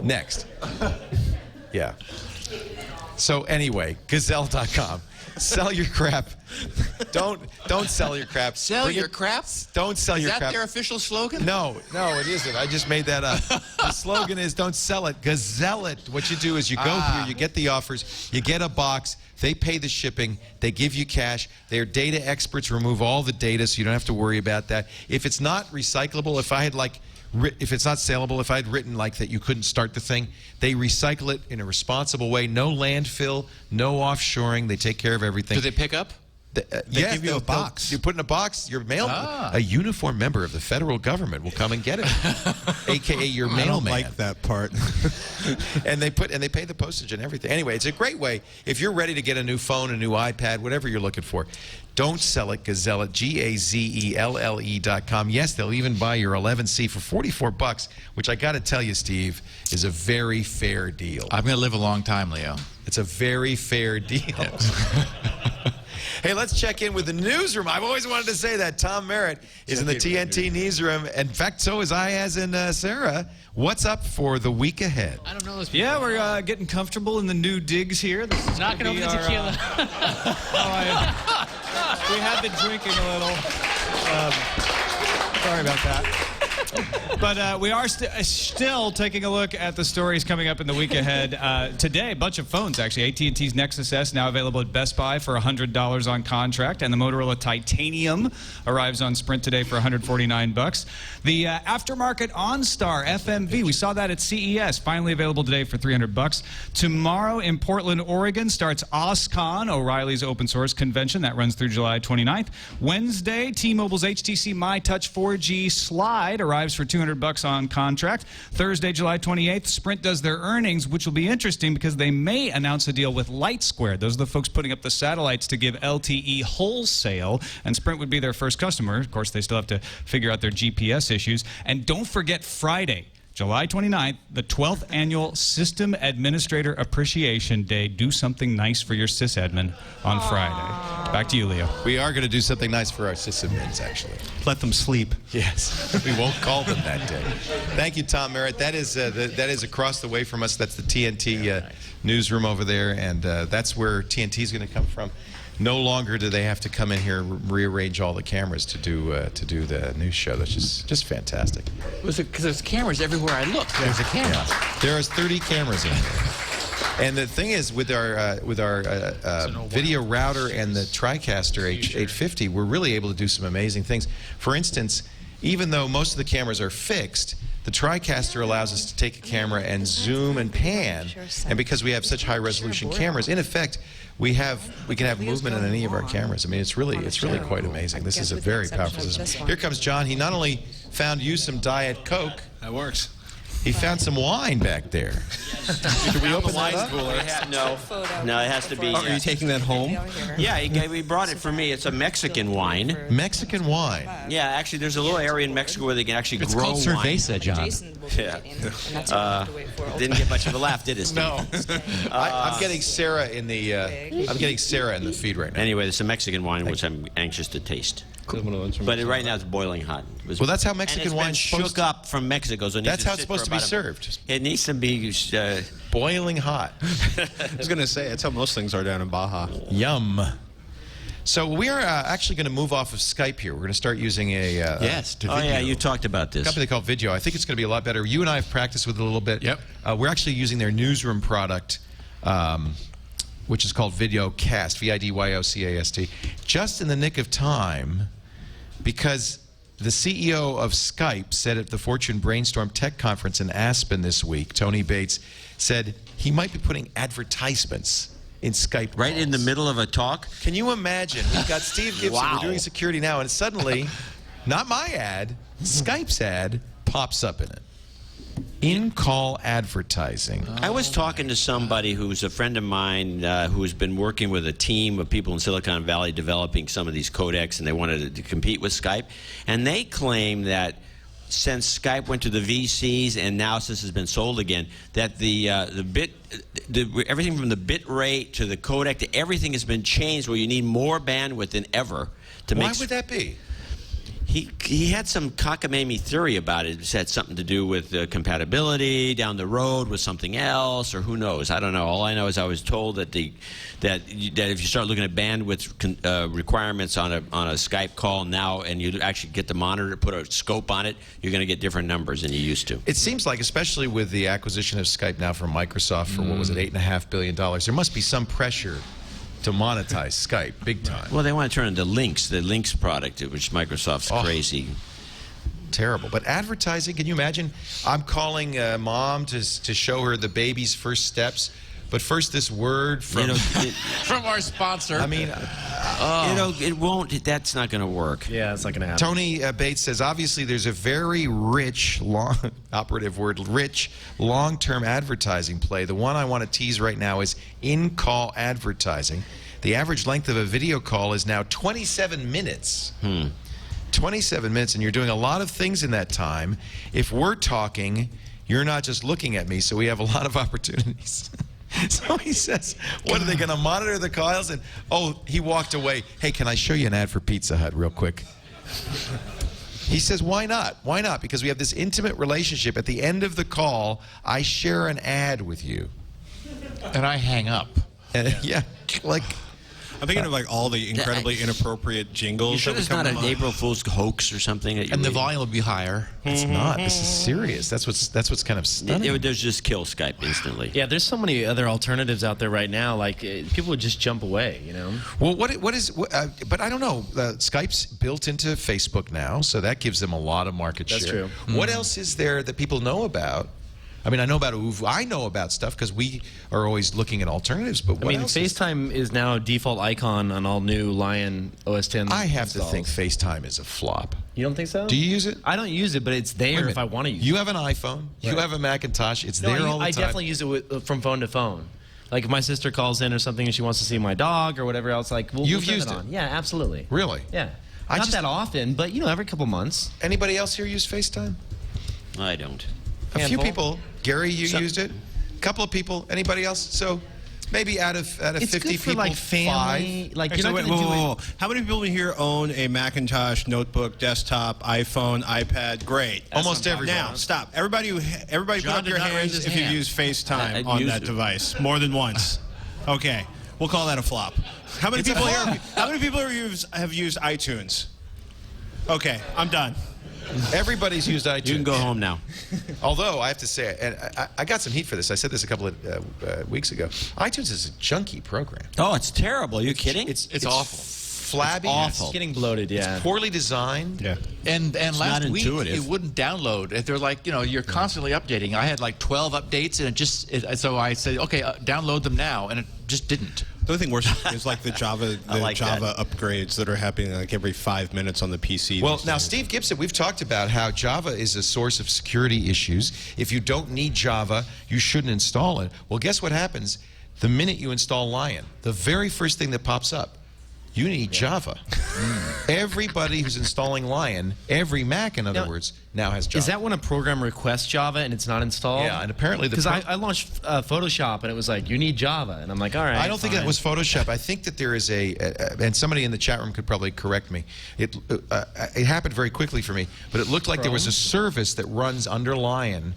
Next. Yeah. So anyway, gazelle.com. Sell your crap. Don't sell your crap. Sell your crap? Don't sell your crap. Is that their official slogan? No, it isn't. I just made that up. The slogan is don't sell it, gazelle it. What you do is you go here, you get the offers, you get a box, they pay the shipping, they give you cash. They're data experts, remove all the data so you don't have to worry about that. If it's not recyclable, if it's not saleable, if I had written like that you couldn't start the thing, they recycle it in a responsible way. No landfill, no offshoring. They take care of everything. Do they pick up? They give you a box. You put in a box, your mail. A uniformed member of the federal government will come and get it, aka your mailman. I don't like that part. and they pay the postage and everything. Anyway, it's a great way if you're ready to get a new phone, a new iPad, whatever you're looking for. Don't sell it, gazelle it, GAZELLE.com. Yes, they'll even buy your 11C for $44, which I got to tell you, Steve, is a very fair deal. I'm going to live a long time, Leo. It's a very fair deal. Hey, let's check in with the newsroom. I've always wanted to say that. Tom Merritt is in the TNT newsroom. In fact, so is I, as in Sarah. What's up for the week ahead? I don't know those people. Yeah, we're getting comfortable in the new digs here. This is knocking over the tequila. We have been drinking a little. Sorry about that. But we are still taking a look at the stories coming up in the week ahead. Today, a bunch of phones, actually. AT&T's Nexus S now available at Best Buy for $100 on contract, and the Motorola Titanium arrives on Sprint today for $149. The aftermarket OnStar FMV, we saw that at CES, finally available today for $300. Tomorrow in Portland, Oregon, starts OSCON, O'Reilly's open source convention. That runs through July 29th. Wednesday, T-Mobile's HTC MyTouch 4G Slide arrives for $200 on contract. Thursday, July 28th, Sprint does their earnings, which will be interesting because they may announce a deal with LightSquared. Those are the folks putting up the satellites to give LTE wholesale, and Sprint would be their first customer. Of course, they still have to figure out their GPS issues. And don't forget Friday, July 29th, the 12th Annual System Administrator Appreciation Day. Do something nice for your sysadmin on Friday. Back to you, Leo. We are going to do something nice for our sysadmins, actually. Let them sleep. Yes. We won't call them that day. Thank you, Tom Merritt. That is across the way from us. That's the TNT newsroom over there, and that's where TNT is going to come from. No longer do they have to come in here and rearrange all the cameras to do the news show. That's just fantastic. Because there's cameras everywhere I look. There's a camera. Yeah. There are 30 cameras in here. And the thing is, with our video router and the TriCaster H850, we're really able to do some amazing things. For instance, even though most of the cameras are fixed, the TriCaster allows us to take a camera and zoom and pan. And because we have such high-resolution cameras, in effect, we can have movement in any of our cameras. I mean, it's really quite amazing. This is a very powerful system. Here comes John. He not only found you some Diet Coke. That works. He found some wine back there. Should we open that up? No, it has to be. Are you taking that home? Yeah, we brought it for me. It's a Mexican wine. Mexican wine. Yeah, actually, there's a little area in Mexico where they can actually grow wine. It's called cerveza, John. Yeah. Didn't get much of a laugh, did it, Steve? No. I'm getting Sarah in the. I'm getting Sarah in the feed right now. Anyway, it's a Mexican wine which I'm anxious to taste. But right now it's boiling hot. Well, that's how Mexican wine's supposed shook up from Mexico. So that's how it's supposed to be served. It needs to be boiling hot. I was going to say, that's how most things are down in Baja. Yum. So we are actually going to move off of Skype here. We're going to start using a video. Oh yeah, you talked about this. A company called Video. I think it's going to be a lot better. You and I have practiced with it a little bit. Yep. We're actually using their newsroom product, which is called VideoCast, VIDYOCAST, just in the nick of time, because the CEO of Skype said at the Fortune Brainstorm Tech Conference in Aspen this week, Tony Bates, said he might be putting advertisements in Skype right calls. In the middle of a talk. Can you imagine? We've got Steve Gibson. Wow. We're doing security now, and suddenly, not my ad, Skype's ad pops up in it. In-call advertising. I was talking to somebody who's a friend of mine who's been working with a team of people in Silicon Valley developing some of these codecs, and they wanted to compete with Skype. And they claim that since Skype went to the VCs and now since it's been sold again, that everything from the bit rate to the codec to everything has been changed where you need more bandwidth than ever to make. Why would that be? He had some cockamamie theory about it. It had something to do with compatibility down the road with something else, or who knows? I don't know. All I know is I was told that that if you start looking at bandwidth requirements on a Skype call now, and you actually get the monitor, put a scope on it, you're going to get different numbers than you used to. It seems like, especially with the acquisition of Skype now from Microsoft for what was it, $8.5 billion, there must be some pressure to monetize Skype big time. Well, they want to turn into Lynx, the Lynx product, which Microsoft's crazy. Terrible. But advertising, can you imagine? I'm calling mom to show her the baby's first steps. But first, this word from from our sponsor. I mean, it won't. That's not going to work. Yeah, it's not going to happen. Tony Bates says, obviously, there's a very rich, operative word, rich, long-term advertising play. The one I want to tease right now is in-call advertising. The average length of a video call is now 27 minutes. 27 minutes, and you're doing a lot of things in that time. If we're talking, you're not just looking at me, so we have a lot of opportunities. So he says, what, are they going to monitor the calls? And, oh, he walked away. Hey, can I show you an ad for Pizza Hut real quick? He says, why not? Why not? Because we have this intimate relationship. At the end of the call, I share an ad with you. And I hang up. Yeah, like... I'm thinking of like all the incredibly inappropriate jingles. You sure there's not an April Fool's hoax or something? And the volume will be higher. It's not. This is serious. That's what's kind of stunning. There's just kill Skype instantly. Yeah, there's so many other alternatives out there right now. Like people would just jump away, you know. Well, but I don't know. Skype's built into Facebook now, so that gives them a lot of market share. That's true. What else is there that people know about? I mean, I know about stuff because we are always looking at alternatives. But what else FaceTime is now a default icon on all new Lion OS X. I have to think FaceTime is a flop. You don't think so? Do you use it? I don't use it, but it's there if I want to use it. You have an iPhone. You have a Macintosh. It's there all the time. I definitely use it from phone to phone. Like if my sister calls in or something and she wants to see my dog or whatever else, like we'll You've turn used it on. Yeah, absolutely. Really? Yeah. Not that often, but you know, every couple months. Anybody else here use FaceTime? I don't. A few people. Gary, you used it. A couple of people. Anybody else? So maybe out of 50 good for, people, like family. 5. Like Hey, you're so not going to do it. How many people in here own a Macintosh, notebook, desktop, iPhone, iPad? Great. Almost everyone. Now, stop. Everybody put John up your did not raise hands his if hand. you've used FaceTime I've on used that it. device more than once. Okay, we'll call that a flop. How many people here? How many people have used iTunes? Okay, I'm done. Everybody's used iTunes. You can go home now. Although, I have to say, and I got some heat for this. I said this a couple of weeks ago. iTunes is a junky program. Oh, it's terrible. Are you kidding? It's awful. Flabby. It's getting bloated, yeah. It's poorly designed. Yeah. And last not week intuitive. it wouldn't download. If they're like, you know, you're constantly updating. I had like 12 updates, and so I said, okay, download them now, and it just didn't. The only thing worse is like the Java upgrades that are happening like every 5 minutes on the PC. Well, now, Steve Gibson, we've talked about how Java is a source of security issues. If you don't need Java, you shouldn't install it. Well, guess what happens the minute you install Lion? The very first thing that pops up, you need Java. Everybody who's installing Lion, every Mac, in other words, now has Java. Is that when a program requests Java and it's not installed? Yeah, and apparently because I launched Photoshop and it was like, you need Java, and I'm like, all right. I don't think that was Photoshop. I think that there is and somebody in the chat room could probably correct me. It happened very quickly for me, but it looked like there was a service that runs under Lion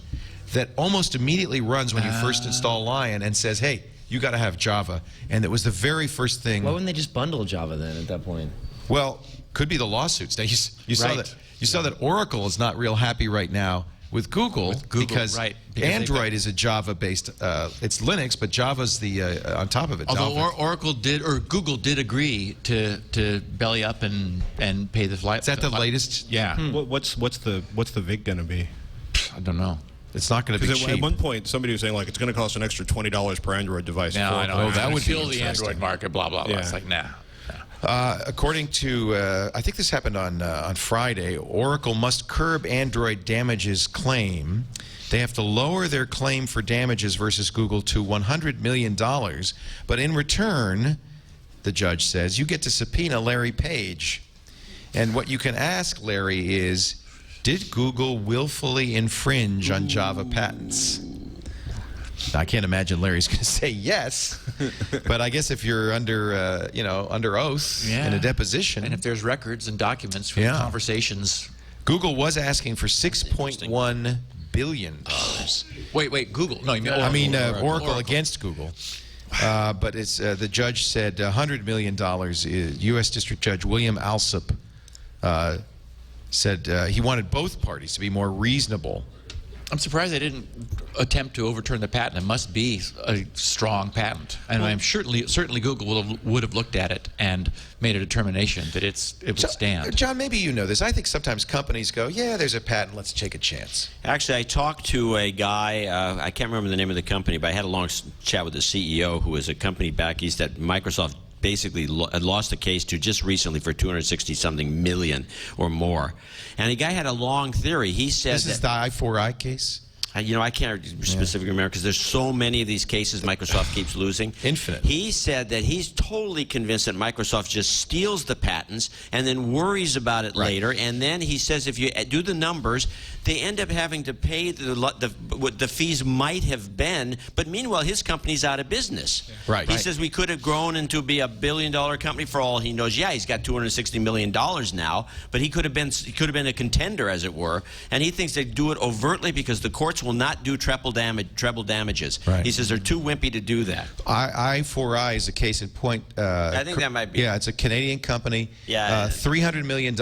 that almost immediately runs when you first install Lion and says, hey, you got to have Java. And it was the very first thing. Why wouldn't they just bundle Java then at that point? Well, could be the lawsuits. Now, you saw that. You saw that Oracle is not real happy right now with Google, because Android is a Java-based. It's Linux, but Java's the on top of it. Although Oracle did, or Google did agree to belly up and pay the flight. Is that the latest? Yeah. What's the VIG going to be? I don't know. It's not going to be cheap. At one point, somebody was saying like it's going to cost an extra $20 per Android device. No, I know. that would kill be the Android market. Blah blah blah. Yeah. It's like nah. According to, I think this happened on Friday, Oracle must curb Android damages claim. They have to lower their claim for damages versus Google to $100 million. But in return, the judge says, you get to subpoena Larry Page. And what you can ask Larry is, did Google willfully infringe on Java patents? I can't imagine Larry's going to say yes, but I guess if you're under, under oath in a deposition, and if there's records and documents from conversations, Google was asking for $6.1 billion. Wait, Google? No, you mean Oracle. I mean Oracle against Google. But it's the judge said $100 million. U.S. District Judge William Alsop said he wanted both parties to be more reasonable. I'm surprised they didn't attempt to overturn the patent. It must be a strong patent, and I'm certainly Google would have looked at it and made a determination that it would stand. John, maybe you know this. I think sometimes companies go, "Yeah, there's a patent. Let's take a chance." Actually, I talked to a guy. I can't remember the name of the company, but I had a long chat with the CEO, who was a company back east that Microsoft basically had lost a case to just recently for $260-something million or more. And the guy had a long theory. He said this is the I4I case? I can't specifically remember because there's so many of these cases Microsoft keeps losing. Infinite. He said that he's totally convinced that Microsoft just steals the patents and then worries about it later. And then he says if you do the numbers, they end up having to pay what the fees might have been. But meanwhile, his company's out of business. Right. He says we could have grown into be $1 billion company for all he knows. Yeah, he's got $260 million now, but he could have been a contender, as it were. And he thinks they do it overtly because the courts will not do treble damages. Right. He says they're too wimpy to do that. I4I is a case in point. I think that might be. Yeah, it's a Canadian company. Yeah. $300 million.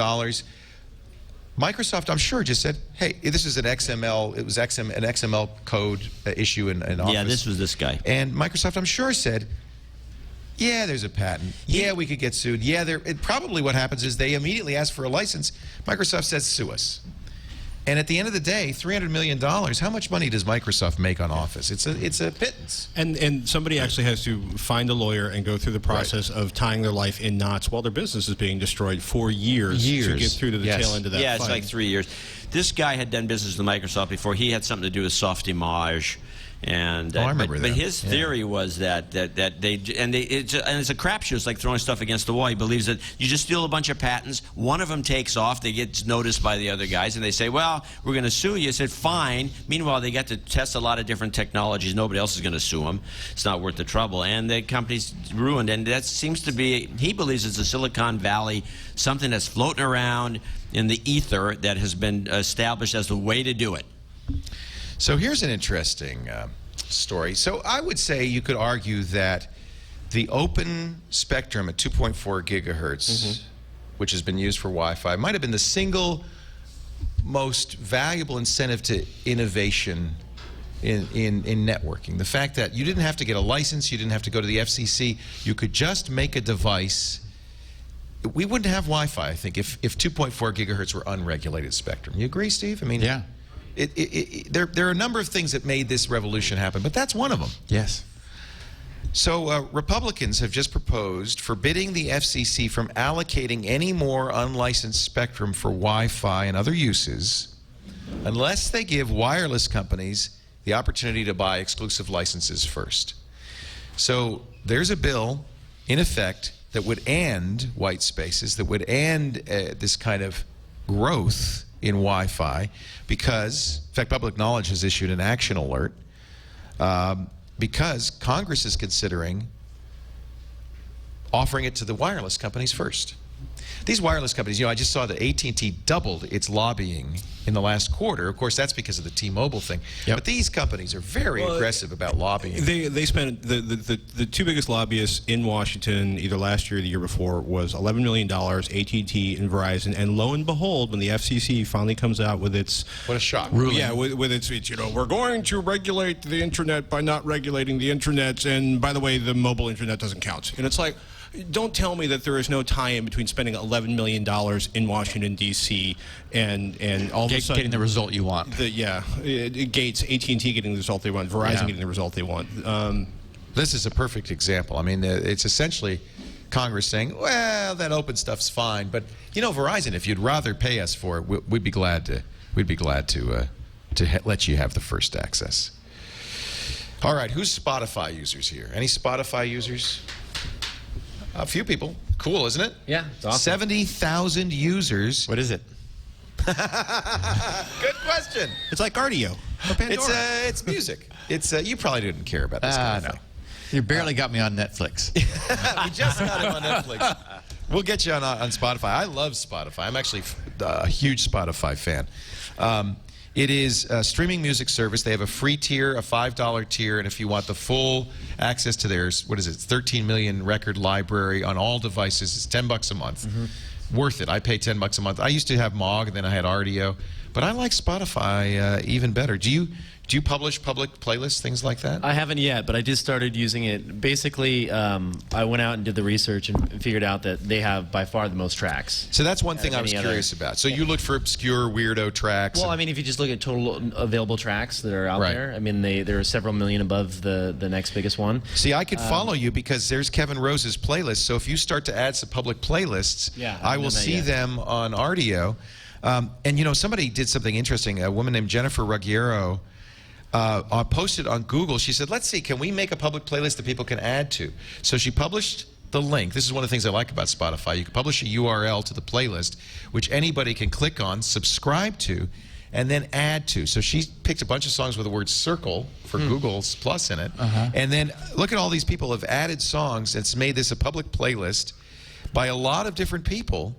Microsoft, I'm sure, just said, "Hey, this is an XML. It was an XML code issue in Office." Yeah, this was this guy. And Microsoft, I'm sure, said, "Yeah, there's a patent. Yeah, we could get sued. Yeah, probably what happens is they immediately ask for a license. Microsoft says, sue us." And at the end of the day, $300 million, how much money does Microsoft make on Office? It's a pittance. And somebody actually has to find a lawyer and go through the process of tying their life in knots while their business is being destroyed for years. To get through to the tail end of that fight. It's fight. like 3 years. This guy had done business with Microsoft before. He had something to do with soft image. And I remember that. But his theory was that it's a crapshoot. It's like throwing stuff against the wall. He believes that you just steal a bunch of patents, one of them takes off, they get noticed by the other guys, and they say, "Well, we're going to sue you." I said, "Fine." Meanwhile, they got to test a lot of different technologies. Nobody else is going to sue them. It's not worth the trouble, and the company's ruined. And that seems to be, he believes, it's a Silicon Valley, something that's floating around in the ether that has been established as the way to do it. So here's an interesting story. So I would say you could argue that the open spectrum at 2.4 gigahertz, which has been used for Wi-Fi, might have been the single most valuable incentive to innovation in networking. The fact that you didn't have to get a license, you didn't have to go to the FCC, you could just make a device. We wouldn't have Wi-Fi, I think, if 2.4 gigahertz were unregulated spectrum. You agree, Steve? I mean, yeah. There are a number of things that made this revolution happen, but that's one of them. Yes. So Republicans have just proposed forbidding the FCC from allocating any more unlicensed spectrum for Wi-Fi and other uses unless they give wireless companies the opportunity to buy exclusive licenses first. So there's a bill in effect that would end white spaces, that would end this kind of growth in Wi-Fi because, in fact, Public Knowledge has issued an action alert because Congress is considering offering it to the wireless companies first. These wireless companies, I just saw that AT&T doubled its lobbying in the last quarter. Of course, that's because of the T-Mobile thing. Yep. But these companies are very aggressive about lobbying. They spent the two biggest lobbyists in Washington, either last year or the year before, was $11 million, AT&T and Verizon. And lo and behold, when the FCC finally comes out with its what a shock ruling, yeah, with its we're going to regulate the internet by not regulating the internet, and by the way, the mobile internet doesn't count. And it's like, don't tell me that there is no tie-in between spending $11 million in Washington, D.C. and all of a sudden getting the result you want. Gates, AT&T getting the result they want, Verizon getting the result they want. This is a perfect example. I mean, it's essentially Congress saying, well, that open stuff's fine, but Verizon, if you'd rather pay us for it, we'd be glad to let you have the first access. All right, who's Spotify users here? Any Spotify users? A few people. Cool, isn't it? Yeah, it's awesome. 70,000 users. What is it? Good question. It's like cardio. It's music. It's you probably didn't care about this kind of thing. You barely got me on Netflix. We just got him on Netflix. We'll get you on Spotify. I love Spotify. I'm actually a huge Spotify fan. It is a streaming music service. They have a free tier, a $5 tier, and if you want the full access to theirs, 13 million record library on all devices, it's $10 a month. Worth it. I pay $10 a month. I used to have Mog, and then I had RDO, but I like Spotify even better. Do you publish public playlists, things like that? I haven't yet, but I just started using it. Basically, I went out and did the research and figured out that they have by far the most tracks. So that's one thing I was curious about. So you look for obscure, weirdo tracks. Well, I mean, if you just look at total available tracks that are out there, I mean, there are several million above the next biggest one. See, I could follow you because there's Kevin Rose's playlist. So if you start to add some public playlists, I will see them on RDO. And, you know, somebody did something interesting. A woman named Jennifer Ruggiero posted on Google. She said, let's see, can we make a public playlist that people can add to? So she published the link. This is one of the things I like about Spotify. You can publish a URL to the playlist, which anybody can click on, subscribe to, and then add to. So she picked a bunch of songs with the word circle for Google's plus in it. And then look at all these people have added songs. It's made this a public playlist by a lot of different people.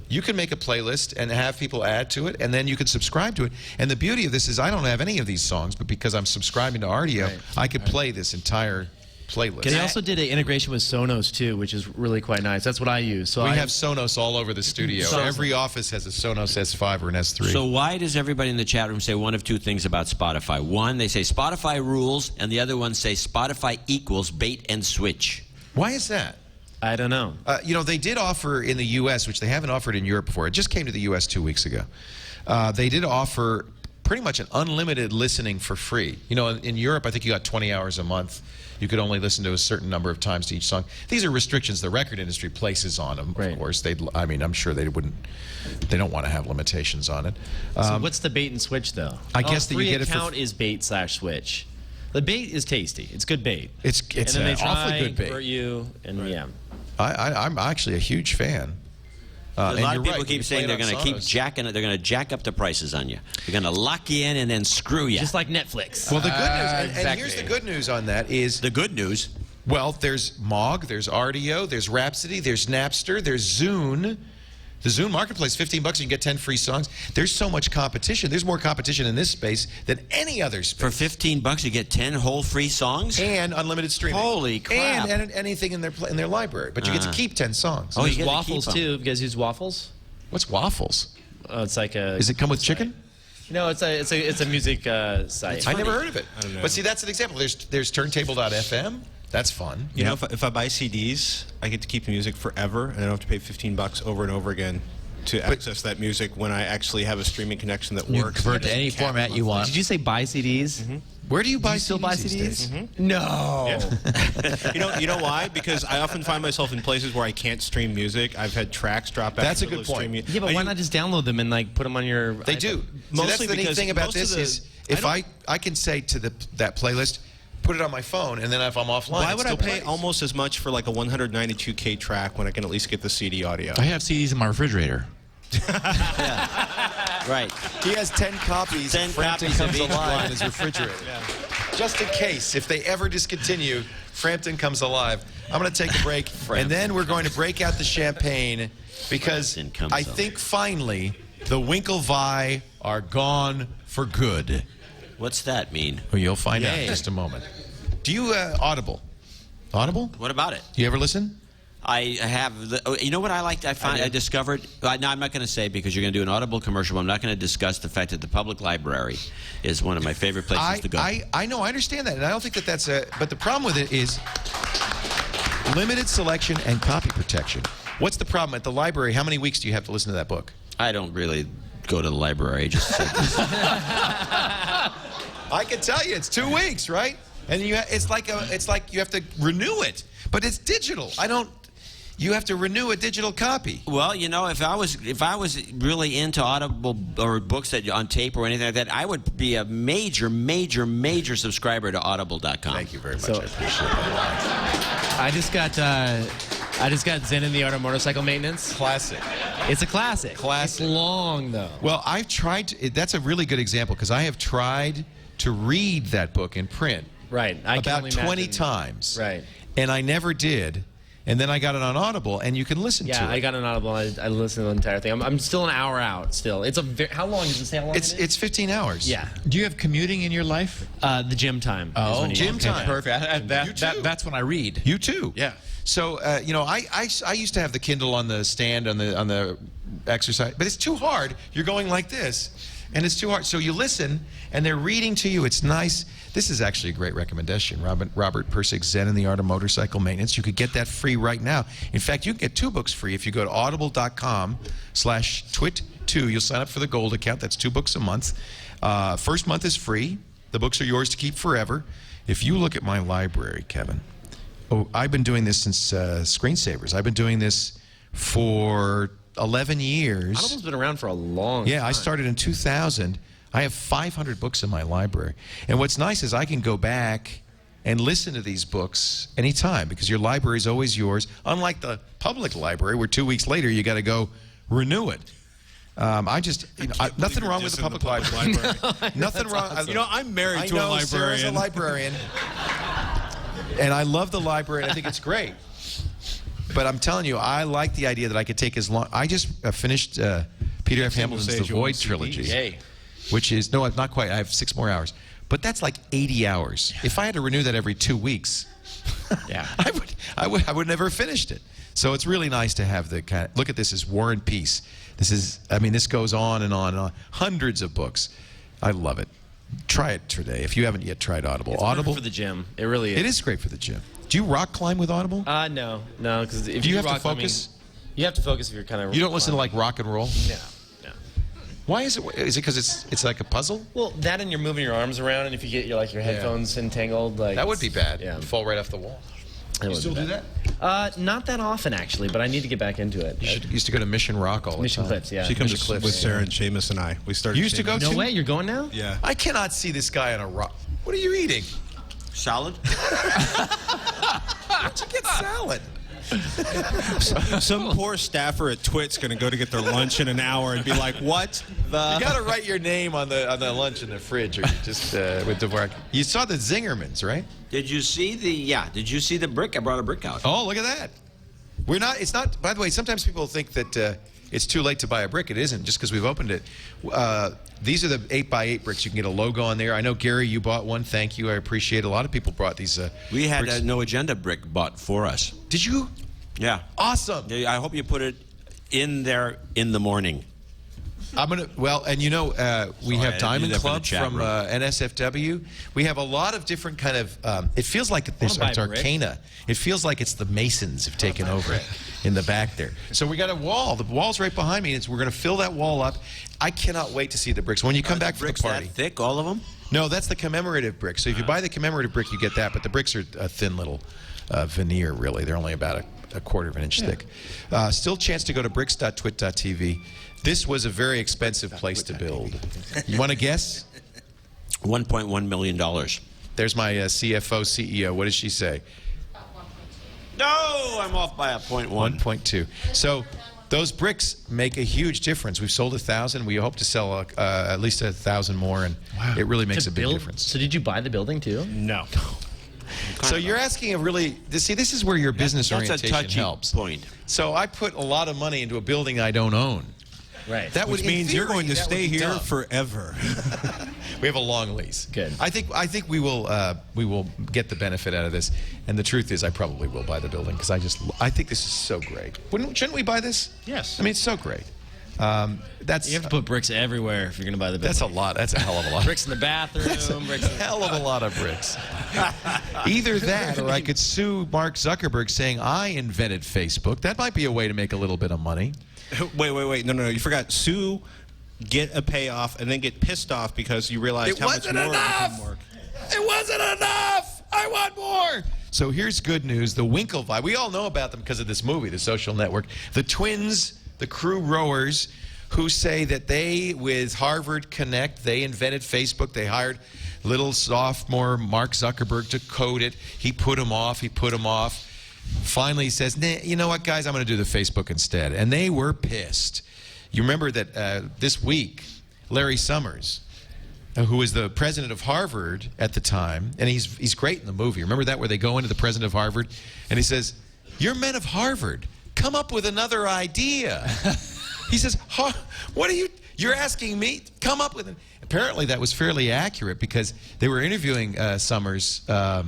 You can make a playlist and have people add to it, and then you can subscribe to it. And the beauty of this is I don't have any of these songs, but because I'm subscribing to RDO, I could play this entire playlist. They also did an integration with Sonos, too, which is really quite nice. That's what I use. So we have Sonos all over the studio. Every office has a Sonos S5 or an S3. So why does everybody in the chat room say one of two things about Spotify? One, they say Spotify rules, and the other one say Spotify equals bait and switch. Why is that? I don't know. You know, they did offer in the U.S., which they haven't offered in Europe before. It just came to the U.S. 2 weeks ago. They did offer pretty much an unlimited listening for free. You know, in Europe, I think you got 20 hours a month. You could only listen to a certain number of times to each song. These are restrictions the record industry places on them, of course. I mean, I'm sure they don't want to have limitations on it. So what's the bait and switch, though? I guess that you get it for... Free account is bait/switch. The bait is tasty. It's good bait. It's and then they awfully good bait. Convert you, and yeah. I'm actually a huge fan. A lot of people keep saying they're going to keep jacking it. They're going to jack up the prices on you. They're going to lock you in and then screw you. Just like Netflix. Well, the good news, and here's the good news on that is... The good news? Well, there's Mog, there's RDO, there's Rhapsody, there's Napster, there's Zune. The Zune Marketplace, $15, you can get 10 free songs. There's so much competition. There's more competition in this space than any other space. For $15, you get 10 whole free songs? And unlimited streaming. Holy crap. And anything in their library. But you get to keep 10 songs. Oh, you get waffles, too. You guys use waffles? What's waffles? It's like a... Does it come with chicken? No, it's a music site. I never heard of it. I don't know. But see, that's an example. There's turntable.fm. That's fun. You know, if I buy CDs, I get to keep the music forever, and I don't have to pay $15 over and over again to access that music when I actually have a streaming connection that works. Convert to any format you want. Did you say buy CDs? Where do you buy still CDs buy these CDs? days? No. Yeah. You know why? Because I often find myself in places where I can't stream music. I've had tracks drop out. That's a good point. Yeah, but why not just download them and like put them on your... They do. So that's the neat thing about this is if I can say to that playlist, put it on my phone, and then if I'm offline, why would I pay almost as much for like a 192K track when I can at least get the CD audio? I have CDs in my refrigerator. Right. He has 10 copies. 10 Frampton copies Comes of each Alive one. in his refrigerator. Just in case, if they ever discontinue, Frampton Comes Alive. I'm going to take a break, and then we're going to break out the champagne because I think finally the Winklevoss are gone for good. What's that mean? Well, you'll find out in just a moment. Do you Audible? Audible? What about it? You ever listen? I have. You know what I liked? I discovered. No, I'm not going to say because you're going to do an Audible commercial. But I'm not going to discuss the fact that the public library is one of my favorite places to go. I know. I understand that, and I don't think that that's a. But the problem with it is limited selection and copy protection. What's the problem at the library? How many weeks do you have to listen to that book? I don't really go to the library. I can tell you, it's 2 weeks, right? And it's like you have to renew it, but it's digital. You have to renew a digital copy. Well, you know, if I was really into Audible or books that on tape or anything like that, I would be a major subscriber to Audible.com. Thank you very much. I appreciate that. I just got I just got Zen in the Art of Motorcycle Maintenance. Classic. It's a classic. Classic. It's long, though. Well, I've tried to, that's a really good example because I have tried to read that book in print Right. about 20 times. Right. And I never did. And then I got it on Audible, and you can listen to it. Yeah, I got an Audible. I listened to the entire thing. I'm still an hour out still. It's a how long does it say how long it is? It's 15 hours. Yeah. Do you have commuting in your life? The gym time. Oh, gym time. Perfect. That's when I read. You too. Yeah. So you know, I used to have the Kindle on the stand on the exercise, but it's too hard. You're going like this, and it's too hard. So you listen, and they're reading to you. It's nice. This is actually a great recommendation. Robert Persig's Zen in the Art of Motorcycle Maintenance. You could get that free right now. In fact, you can get 2 books free if you go to audible.com/twit2. You'll sign up for the gold account. That's 2 books a month. First month is free. The books are yours to keep forever. If you look at my library, Kevin, I've been doing this since Screensavers. I've been doing this for 11 years. Audible's been around for a long time. Yeah, I started in 2000. I have 500 books in my library. And what's nice is I can go back and listen to these books anytime because your library is always yours, unlike the public library where 2 weeks later you got to go renew it. Nothing wrong with the public library. Nothing wrong. You know, I'm married to a librarian. Sarah's a librarian. And I love the library, and I think it's great. But I'm telling you, I like the idea that I could take as long. I just finished Peter F. Hamilton's The Void trilogy. Yay. Which is, no, not quite. I have 6 more hours. But that's like 80 hours. If I had to renew that every 2 weeks, yeah, I would never have finished it. So it's really nice to have the kind of, look at this as War and Peace. This is, I mean, this goes on and on and on. Hundreds of books. I love it. Try it today if you haven't yet tried Audible. It's Audible for the gym. It really is. It is great for the gym. Do you rock climb with Audible? No, because if do you have rock to focus? You have to focus if you're kind of. You don't listen to like rock and roll? No. Why is it? Is it because it's like a puzzle? Well, that and you're moving your arms around, and if you get your headphones entangled, like that would be bad. Yeah, you'd fall right off the wall. You still do that? Not that often actually, but I need to get back into it. You used to go to Mission Rock all the time. Mission Clips, yeah. She comes with Sarah and Seamus and I. We started. You used to go to? No way, you're going now? Yeah. I cannot see this guy on a rock. What are you eating? Salad. How'd you get salad? Some poor staffer at TWiT's going to go to get their lunch in an hour and be like, "What the?" You got to write your name on the lunch in the fridge, or you just with Dvorak. You saw the Zingermans, right? Did you see the? Yeah. Did you see the brick? I brought a brick out. Oh, look at that. We're not. It's not. By the way, sometimes people think that it's too late to buy a brick. It isn't, just because we've opened it. These are the 8x8 bricks. You can get a logo on there. I know, Gary, you bought one. Thank you. I appreciate it. A lot of people brought these. We had a No Agenda brick bought for us. Did you? Yeah. Awesome. I hope you put it in there in the morning. I'm gonna. Well, and you know, we have Diamond Club from NSFW. We have a lot of different kind of. It feels like it's Arcana. It feels like it's the Masons have taken over it in the back there. So we got a wall. The wall's right behind me. We're gonna fill that wall up. I cannot wait to see the bricks when you come back from the party. That thick, all of them? No, that's the commemorative brick. So if you buy the commemorative brick, you get that. But the bricks are a thin little veneer. Really, they're only about a quarter of an inch thick. Still chance to go to bricks.twit.tv. This was a very expensive place to build. You want to guess? $1.1 million. There's my CFO, CEO. What does she say? No, I'm off by a 0.1. 1.2. So those bricks make a huge difference. We've sold 1,000. We hope to sell at least 1,000 more, and it really makes a big difference. So did you buy the building too? No. So you're asking a really, see, this is where your business orientation that's a touchy helps. point. So I put a lot of money into a building I don't own. Right. That Which means you're going to stay here forever. We have a long lease. Good. I think we will get the benefit out of this. And the truth is, I probably will buy the building because I think this is so great. Shouldn't we buy this? Yes. I mean, it's so great. You have to put bricks everywhere if you're going to buy the building. That's a lot. That's a hell of a lot. Bricks in the bathroom. Bricks in the hell of a lot of bricks. Either that, or I could sue Mark Zuckerberg saying I invented Facebook. That might be a way to make a little bit of money. Wait. No. You forgot. Sue, get a payoff, and then get pissed off because you realized how much more it became work. It wasn't enough. I want more. So here's good news. The Winklevoss. We all know about them because of this movie, The Social Network. The twins, the crew rowers, who say that they, with Harvard Connect, they invented Facebook. They hired little sophomore Mark Zuckerberg to code it. He put him off. finally says, nah, you know what, guys, I'm going to do the Facebook instead. And they were pissed. You remember that this week, Larry Summers, who was the president of Harvard at the time, and he's great in the movie. Remember that, where they go into the president of Harvard, and he says, "You're men of Harvard. Come up with another idea." He says, "What are you? You're asking me? Come up with it." Apparently, that was fairly accurate because they were interviewing Summers at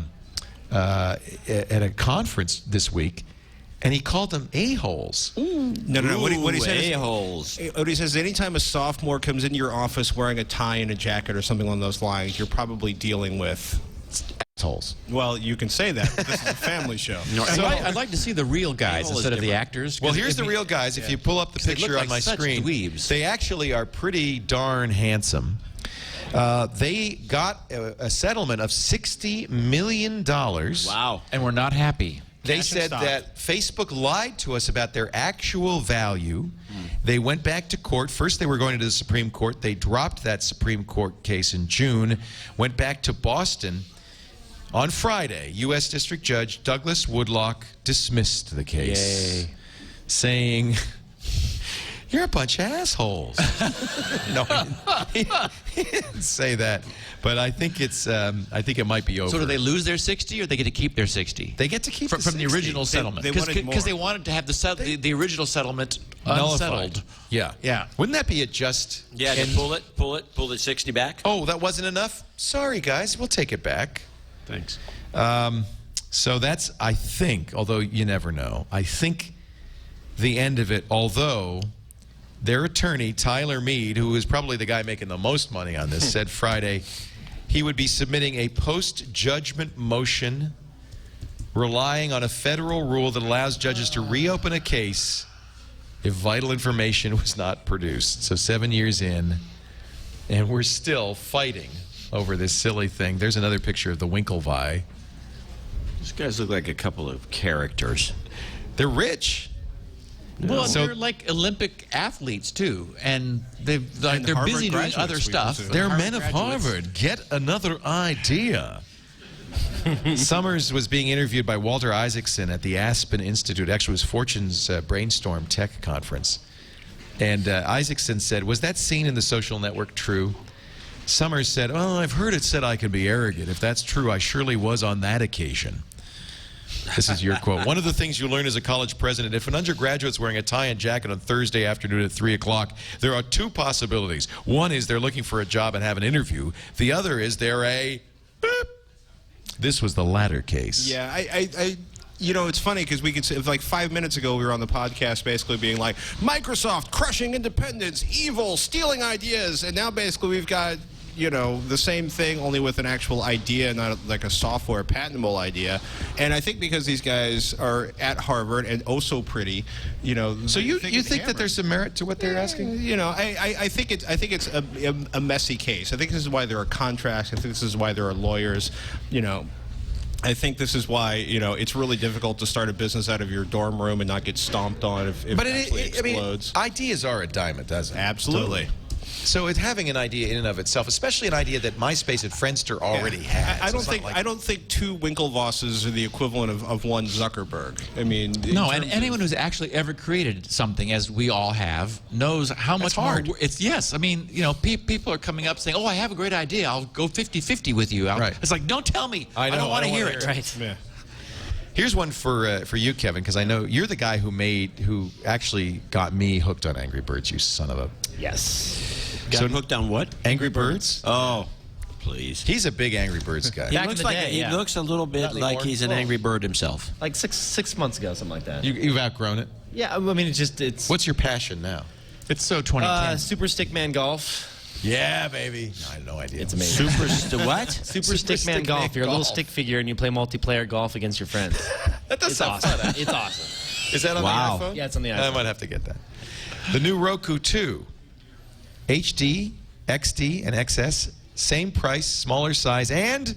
a conference this week, and he called them a-holes. No. What he said is a-holes. What he says, anytime a sophomore comes into your office wearing a tie and a jacket or something along those lines, you're probably dealing with assholes. Well, you can say that, but this is a family show. No, so I'd like to see the real guys instead of the actors. Well, here's the real guys. If you pull up the picture on my screen, they actually are pretty darn handsome. They got a settlement of $60 million. Wow. And we're not happy. They said that Facebook lied to us about their actual value. They went back to court. First, they were going to the Supreme Court. They dropped that Supreme Court case in June, went back to Boston. On Friday, U.S. District Judge Douglas Woodlock dismissed the case, saying, "You're a bunch of assholes." No, he didn't say that, but I think it's. I think it might be over. So do they lose their 60, or they get to keep their 60? They get to keep from the original settlement, because they wanted to have the original settlement unsettled. Yeah. Wouldn't that be a just? Yeah, to pull the 60 back. Oh, that wasn't enough. Sorry, guys, we'll take it back. Thanks. So that's, I think, although you never know, I think the end of it, although their attorney, Tyler Mead, who is probably the guy making the most money on this, said Friday he would be submitting a post-judgment motion relying on a federal rule that allows judges to reopen a case if vital information was not produced. So 7 years in, and we're still fighting over this silly thing. There's another picture of the Winklevoss. These guys look like a couple of characters. They're rich. Well, they're like Olympic athletes too, and they're busy doing other stuff. They're men of Harvard. Get another idea. Summers was being interviewed by Walter Isaacson at the Aspen Institute. Actually, it was Fortune's Brainstorm Tech Conference. And Isaacson said, "Was that scene in The Social Network true?" Summers said, "Oh, I've heard it said I can be arrogant. If that's true, I surely was on that occasion." This is your quote. "One of the things you learn as a college president, if an undergraduate's wearing a tie and jacket on Thursday afternoon at 3 o'clock, there are two possibilities. One is they're looking for a job and have an interview. The other is they're a beep." This was the latter case. Yeah, I you know, it's funny because we could say, like 5 minutes ago, we were on the podcast basically being like, Microsoft crushing independence, evil, stealing ideas, and now basically we've got, you know, the same thing, only with an actual idea, not like a software patentable idea. And I think because these guys are at Harvard and oh so pretty, you know. So you think that there's some merit to what they're asking? You know, I think it's a messy case. I think this is why there are contracts. I think this is why there are lawyers. You know, I think this is why, you know, it's really difficult to start a business out of your dorm room and not get stomped on if it actually explodes. I mean, ideas are a dime a dozen. Absolutely. So it's having an idea in and of itself, especially an idea that MySpace and Friendster already had. I don't think two Winklevosses are the equivalent of one Zuckerberg. I mean, no, and anyone who's actually ever created something, as we all have, knows how much hard it's. Yes, I mean, you know, people are coming up saying, "Oh, I have a great idea. I'll go 50-50 with you." Right. It's like, don't tell me. I don't want to hear it. Right. Yeah. Here's one for you, Kevin, because I know you're the guy who actually got me hooked on Angry Birds. You son of a. Yes. Got hooked on what? Angry Birds. Oh, please. He's a big Angry Birds guy. He looks a little bit like he's an Angry Bird himself. Like six months ago, something like that. You've outgrown it? Yeah, I mean, it's... What's your passion now? It's so 2010. Super Stickman Golf. Yeah, baby. No, I have no idea. It's amazing. What? Super Stickman Golf. You're a little stick figure and you play multiplayer golf against your friends. That does sound fun. It's awesome. Is that on the iPhone? Yeah, it's on the iPhone. I might have to get that. The new Roku 2. HD, XD, and XS. Same price, smaller size, and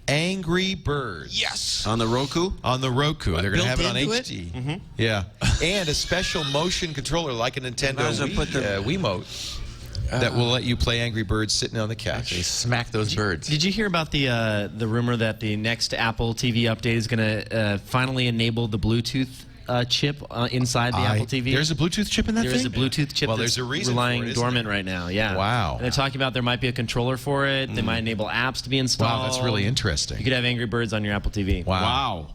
Angry Birds. Yes. On the Roku? On the Roku. They're going to have it on HD. Yeah. And a special motion controller like a Nintendo Wiimote. that will let you play Angry Birds sitting on the couch. They smack those birds. Did you hear about the rumor that the next Apple TV update is going to finally enable the Bluetooth chip inside the Apple TV? There's a Bluetooth chip in that thing? There's a Bluetooth chip there's a reason lying for it, dormant right now. Yeah. Wow. And they're talking about there might be a controller for it. They might enable apps to be installed. Wow, that's really interesting. You could have Angry Birds on your Apple TV. Wow.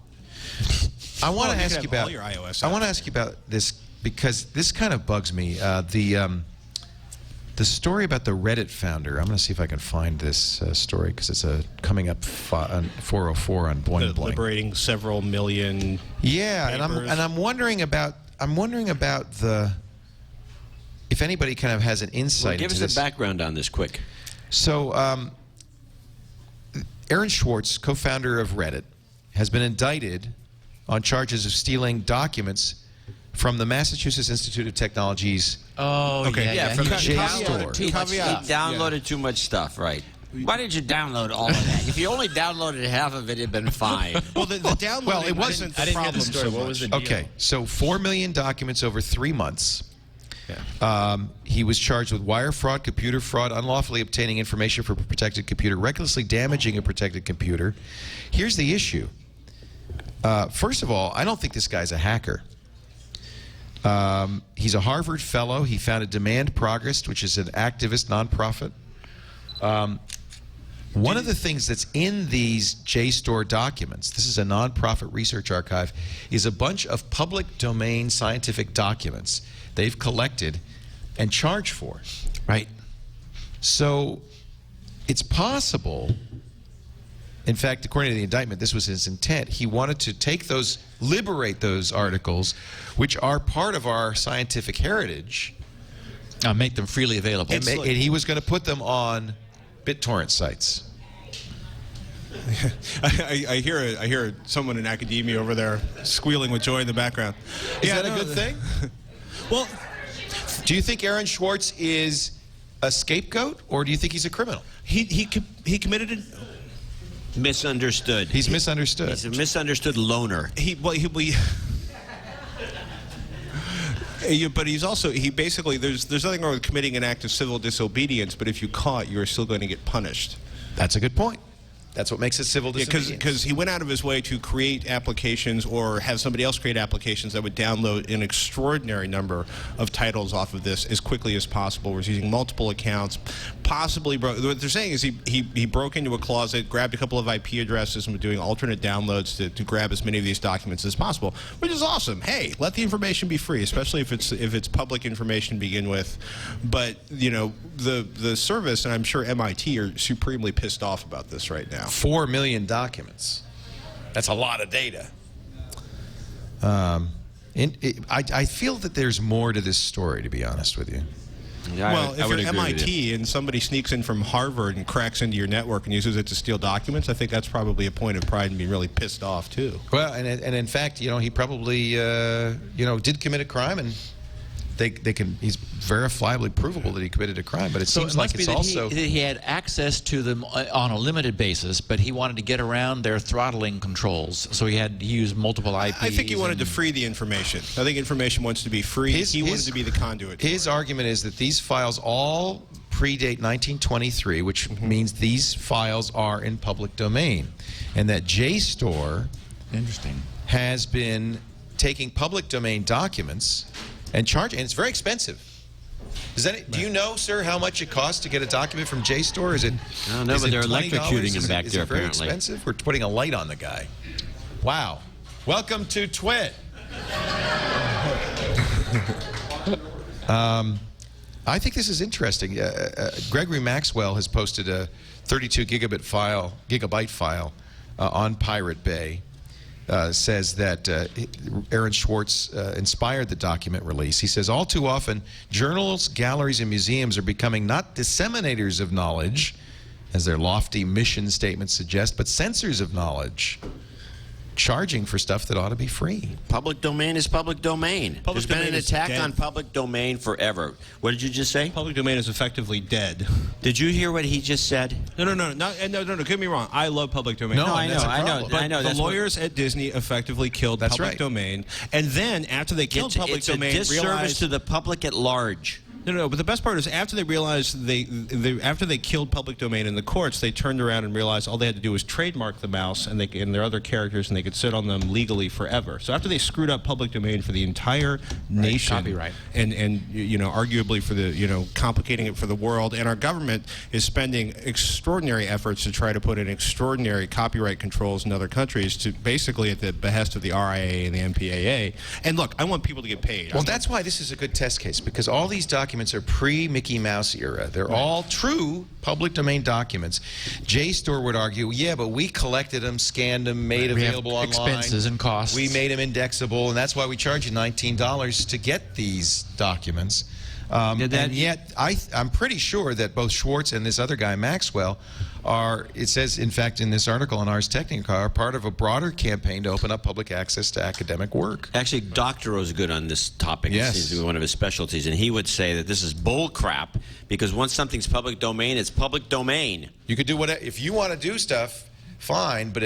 I want to ask you about all your iOS I want to ask you about this because this kind of bugs me. The story about the Reddit founder. I'm going to see if I can find this story because it's coming up on 404 on Boing Boing. Liberating several million. Yeah, papers. and I'm wondering about the if anybody kind of has an insight. Give into us this. a background on this, quick. So, Aaron Swartz, co-founder of Reddit, has been indicted on charges of stealing documents from the Massachusetts Institute of Technology's From JSTOR. He downloaded too much stuff, right? Why did you download all of that? If you only downloaded half of it, it'd been fine. Well, the downloading Well, it wasn't the problem so What much. was the deal? Okay, so 4 million documents over 3 months. He was charged with wire fraud, computer fraud, unlawfully obtaining information from a protected computer, recklessly damaging a protected computer. Here's the issue. First of all, I don't think this guy's a hacker. He's a Harvard fellow. He founded Demand Progress, which is an activist nonprofit. One of the things that's in these JSTOR documents, this is a nonprofit research archive, is a bunch of public domain scientific documents they've collected and charged for. Right. So it's possible, in fact, according to the indictment, this was his intent. He wanted to take those, liberate those articles, which are part of our scientific heritage, Make them freely available. and he was going to put them on BitTorrent sites. I hear someone in academia over there squealing with joy in the background. Is that a good thing? Well, do you think Aaron Swartz is a scapegoat, or do you think he's a criminal? he committed it. Misunderstood. He's misunderstood. He's a misunderstood loner. But he's also basically there's nothing wrong with committing an act of civil disobedience, but if you're caught, you're still going to get punished. That's a good point. That's what makes it civil disobedience. Because he went out of his way to create applications or have somebody else create applications that would download an extraordinary number of titles off of this as quickly as possible. He's using multiple accounts, possibly what they're saying is he broke into a closet, grabbed a couple of IP addresses, and was doing alternate downloads to grab as many of these documents as possible, which is awesome. Hey, let the information be free, especially if it's public information to begin with. But the service, and I'm sure MIT are supremely pissed off about this right now. 4 million documents. That's a lot of data. I feel that there's more to this story, to be honest with you. Well, if you're MIT and somebody sneaks in from Harvard and cracks into your network and uses it to steal documents, I think that's probably a point of pride and being really pissed off, too. Well, and in fact, he probably, did commit a crime, and he's verifiably provable that he committed a crime, but it seems like it's also... He had access to them on a limited basis, but he wanted to get around their throttling controls, so he used multiple IPs. I think he wanted to free the information. I think information wants to be free. He wanted to be the conduit. His argument is that these files all predate 1923, which means these files are in public domain, and that JSTOR has been taking public domain documents and charging, and it's very expensive. Do you know, sir, how much it costs to get a document from JSTOR? Is it? I don't know, but they're electrocuting him back there, very apparently. Expensive? We're putting a light on the guy. Wow. Welcome to TWiT. I think this is interesting. Gregory Maxwell has posted a 32 gigabyte file on Pirate Bay. Says that Aaron Swartz inspired the document release. He says, all too often, journals, galleries, and museums are becoming not disseminators of knowledge, as their lofty mission statements suggest, but censors of knowledge, charging for stuff that ought to be free. Public domain is public domain. There's been an attack on public domain forever. What did you just say? Public domain is effectively dead. Did you hear what he just said? No. Get me wrong. I love public domain. No, I know. But the lawyers at Disney effectively killed public domain, and then after they killed public domain, it's a disservice to the public at large. No, but the best part is after they realized after they killed public domain in the courts, they turned around and realized all they had to do was trademark the mouse and their other characters, and they could sit on them legally forever. So after they screwed up public domain for the entire nation, copyright, and arguably for the complicating it for the world, and our government is spending extraordinary efforts to try to put in extraordinary copyright controls in other countries, to basically at the behest of the RIA and the MPAA. And look, I want people to get paid. Well, that's why this is a good test case, because all these documents are pre-Mickey Mouse era. They're all true public domain documents. JSTOR would argue, yeah, but we collected them, scanned them, made available online. Expenses and costs. We made them indexable, and that's why we charge you $19 to get these documents. And yet, I'm pretty sure that both Swartz and this other guy, Maxwell, it says, in fact, in this article on Ars Technica, are part of a broader campaign to open up public access to academic work. Actually, Doctorow's good on this topic. Yes. It seems to be one of his specialties, and he would say that this is bull crap, because once something's public domain, it's public domain. You could do whatever. If you want to do stuff, fine, but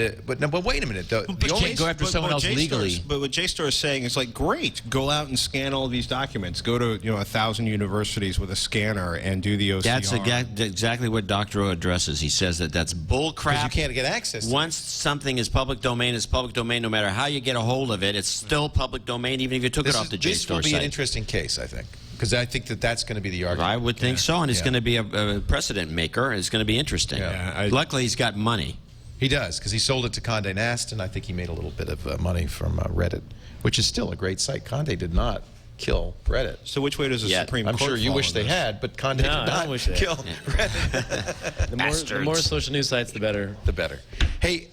wait a minute. You can't go after someone else legally. But what JSTOR is saying is like, great, go out and scan all of these documents. Go to 1,000 universities with a scanner and do the OCR. That's exactly what Doctorow addresses. He says that that's bull crap. Because you can't get access to Once something is public domain, it's public domain. No matter how you get a hold of it, it's still public domain, even if you took it off the JSTOR This will be site. an interesting case, I think, because I think that's going to be the argument. I would think so, and it's going to be a precedent maker. It's going to be interesting. Luckily, he's got money. He does, because he sold it to Condé Nast, and I think he made a little bit of money from Reddit, which is still a great site. Condé did not kill Reddit. So which way does the Supreme Court I'm sure you fall wish on they this? had, but Condé did not kill Reddit. The more social news sites, the better. The better. Hey,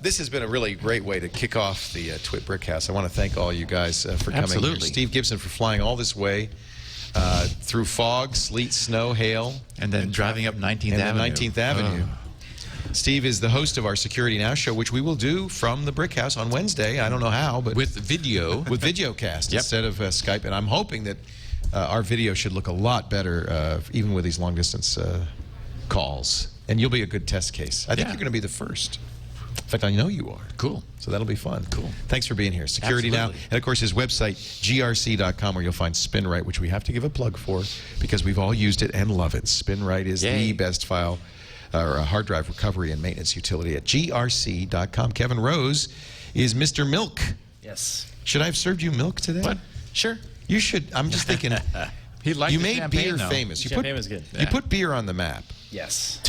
this has been a really great way to kick off the TWiT Brickhouse. I want to thank all you guys for coming. Absolutely. Here. Steve Gibson for flying all this way through fog, sleet, snow, hail. And then driving up 19th Avenue. 19th Avenue. Steve is the host of our Security Now show, which we will do from the Brickhouse on Wednesday. I don't know how, but with video. With videocast instead of Skype. And I'm hoping that our video should look a lot better, even with these long-distance calls. And you'll be a good test case. I think you're going to be the first. In fact, I know you are. Cool. So that'll be fun. Cool. Thanks for being here. Security Now. And, of course, his website, grc.com, where you'll find SpinRite, which we have to give a plug for because we've all used it and love it. SpinRite is the best file or hard drive recovery and maintenance utility at grc.com. Kevin Rose is Mr. Milk. Yes. Should I have served you milk today? What? Sure. You should. I'm just thinking. He liked you the made champagne, beer though. famous. Champagne was good. You put beer on the map. Yes.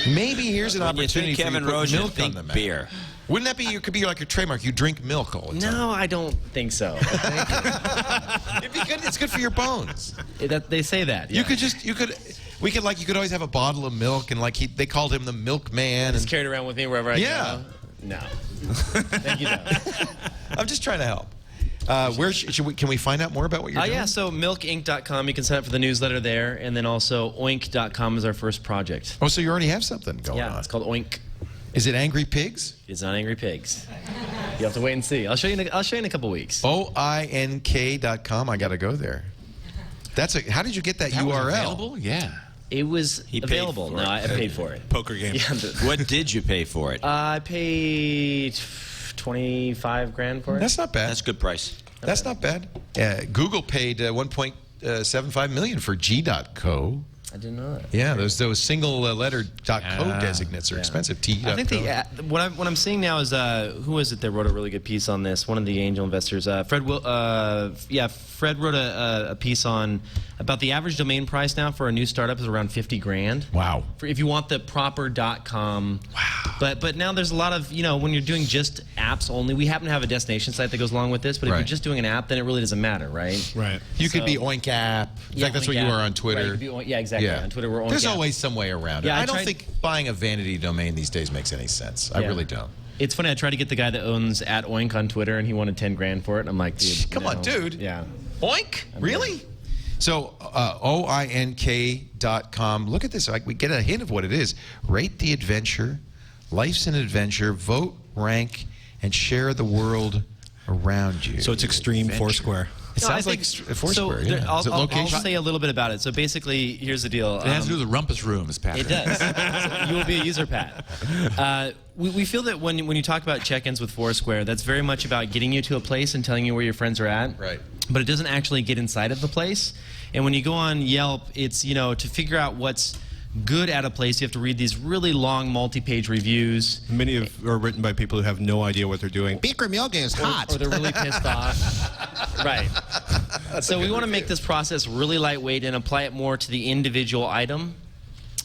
Maybe here's an opportunity for Kevin you to put Rose, milk think on the map. beer. Wouldn't that be? You could be like your trademark. You drink milk all the time. No, I don't think so. It'd be good. It's good for your bones. They say that. You could just. You could. We could you could always have a bottle of milk, and they called him the milkman. Just carried around with me wherever I go. No. Thank you, though. I'm just trying to help. Where can we find out more about what you're doing? Yeah, so milkinc.com. You can sign up for the newsletter there, and then also oink.com is our first project. Oh, so you already have something going on. Yeah, it's called Oink. Is it Angry Pigs? It's not Angry Pigs. You have to wait and see. I'll show you in a couple weeks. OINK.com. I got to go there. How did you get that URL? Was available? Yeah. It was available. Paid for No, it. I paid for it. Poker game. Yeah, What did you pay for it? I paid $25,000 for it. That's not bad. That's a good price. That's not bad. Google paid $1.75 million for G.co. I didn't know that. Yeah, those single letter .co designates are expensive. T.co. I think what I'm seeing now is who was it that wrote a really good piece on this? One of the angel investors, Fred. Fred wrote a piece on about the average domain price now for a new startup is around $50,000. Wow. If you want the proper .com. Wow. But now there's a lot of when you're doing just apps only. We happen to have a destination site that goes along with this. But if you're just doing an app, then it really doesn't matter, right? Right. You could be Oink App. In fact, that's what you are on Twitter. Right, exactly. Yeah. On Twitter, we're Oink There's App. always some way around it. Yeah, I don't think buying a vanity domain these days makes any sense. I really don't. It's funny. I tried to get the guy that owns @Oink on Twitter, and he wanted $10,000 for it. And I'm like, dude, come on, dude. Yeah. Oink? Really? So, OINK.com. Look at this. We get a hint of what it is. Rate the adventure. Life's an adventure. Vote, rank, and share the world around you. So it's extreme Foursquare. It sounds like Foursquare. So Is it location? I'll say a little bit about it. So basically, here's the deal. It has to do with the rumpus rooms, Patrick. It does. So you will be a user, Pat. We feel that when you talk about check-ins with Foursquare, that's very much about getting you to a place and telling you where your friends are at. Right. but it doesn't actually get inside of the place. And when you go on Yelp, it's, you know, to figure out what's good at a place, you have to read these really long multi-page reviews. Many are written by people who have no idea what they're doing. Baker milk is hot. Or they're really pissed off. Right. So we want to make this process really lightweight and apply it more to the individual item.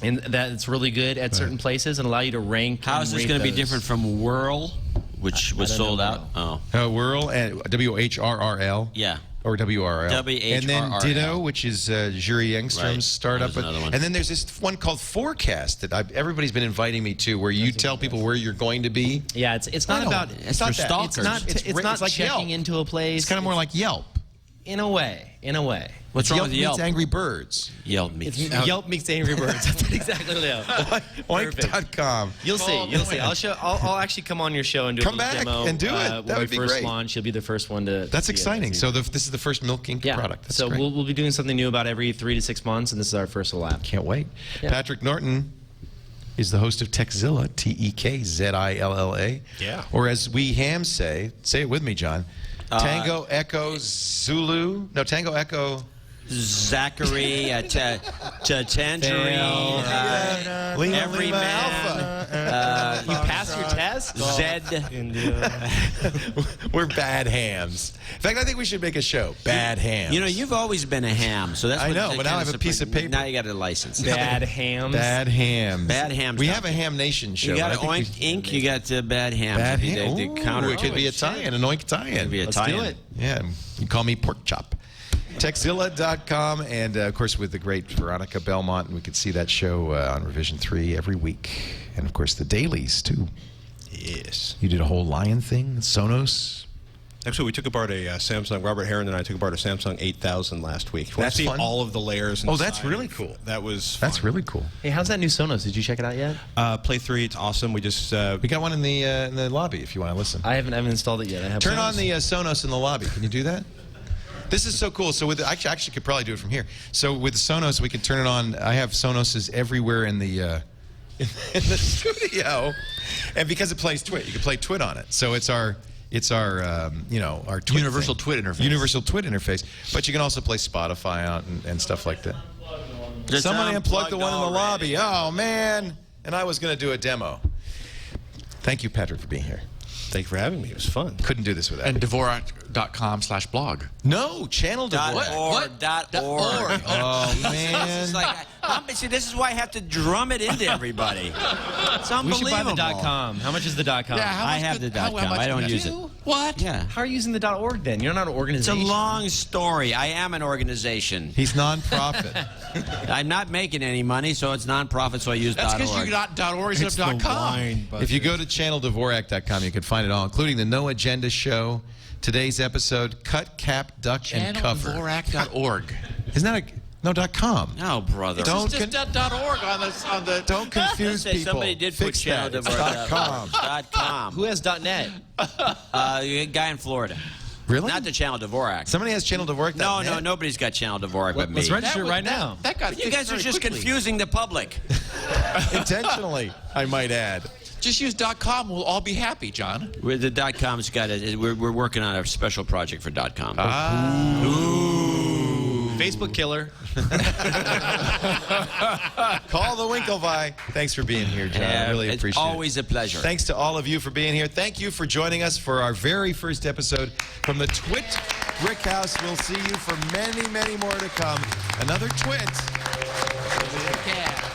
And that it's really good at certain places and allow you to rank. How is this going to be different from Whirl, which was sold out? Oh. Whirl, WHRRL. Yeah. Or WRL. WHRRL. And then Ditto, which is Juri Engstrom's startup. Another one. And then there's this one called Forecast that everybody's been inviting me to, where you tell people where you're going to be. Yeah, it's not about. It's for stalkers. It's not like checking into a place. It's kind of more like Yelp. In a way. What's wrong with Yelp? Meets Angry Birds. Yelp meets Yelp meets Angry Birds. That's exactly what Yelp. Oink.com. You'll see. I'll actually come on your show and do a demo. And do it. That would be when we first great. launch, you'll be the first one to. That's exciting. So this is the first Milk Inc. product. That's so great. we'll be doing something new about every 3 to 6 months, and this is our first lab. Can't wait. Yeah. Patrick Norton is the host of Tekzilla, Tekzilla. Yeah. Or as we hams say it with me, John. Tango Echo Zulu. No, Tango Echo. Zachary, Tangerine, every man. You passed your test? Zed. We're bad hams. In fact, I think we should make a show. Bad hams. You know, you've always been a ham, so that's. I what know, but now I have a piece of paper. Now you got a license. Bad hams. Bad hams. Bad hams. We have a Ham Nation show. You got Oink Inc. You got Bad Hams. Bad ham. The counter. It could be a tie-in, an Oink tie-in. Could be a Let's tie-in. do it. Yeah, you call me Pork Chop. Tekzilla.com, and of course with the great Veronica Belmont, and we could see that show on Revision 3 every week, and of course the dailies too. Yes. You did a whole Lion thing, Sonos. Actually, we took apart a Samsung. Robert Heron and I took apart a Samsung 8000 last week. That's see fun. all of the layers. Oh, that's really cool. That was fun. That's really cool. Hey, how's that new Sonos? Did you check it out yet? Play 3. It's awesome. We just We got one in the lobby if you want to listen. I haven't installed it yet. I have Turn on the Sonos in the lobby. Can you do that? This is so cool. So with actually could probably do it from here. So with Sonos, we can turn it on. I have Sonoses everywhere in the in the studio, and because it plays TWiT, you can play TWiT on it. So it's our you know, our TWiT Universal thing. TWiT interface. Universal TWiT interface. But you can also play Spotify out and stuff like that. Just Somebody unplugged the one in the already. lobby. Oh man! And I was going to do a demo. Thank you, Patrick, for being here. Thank you for having me. It was fun. Couldn't do this without And you. Dvorak.com/blog. No, channel Dvorak. .org. Oh man! It's like, see, this is why I have to drum it into everybody. It's We unbelievable. should buy the .com. How much is the .com? I have the .com. I don't use it. What? Yeah. How are you using the .org then? You're not an It's a organization. long story. I am an organization. He's non-profit. I'm not making any money, so it's non-profit, so I use That's because .org. you got .org instead of .com. If you go to channeldvorak.com, you can find it all, including the No Agenda show, today's episode, Cut, Cap, Duck, and Cover. ChannelDvorak.org. Isn't that .com? No, brother. Don't It's just .org on the. Don't confuse people. Somebody did put Fix that. It's channelDvorak.com. .com. Who has .net? A guy in Florida. Really? Not the Channel Dvorak. Somebody has channelDvorak.net? No, nobody's got Channel Dvorak but me. Let's register right now. That got You guys are just confusing the public. Intentionally, I might add. Just use .com. We'll all be happy, John. The .com's got it. We're working on a special project for .com. Facebook killer. Call the Winklevoss. Thanks for being here, John. I really appreciate it. It's always a pleasure. Thanks to all of you for being here. Thank you for joining us for our very first episode from the TWiT Brick House. We'll see you for many, many more to come. Another TWiT. Yeah.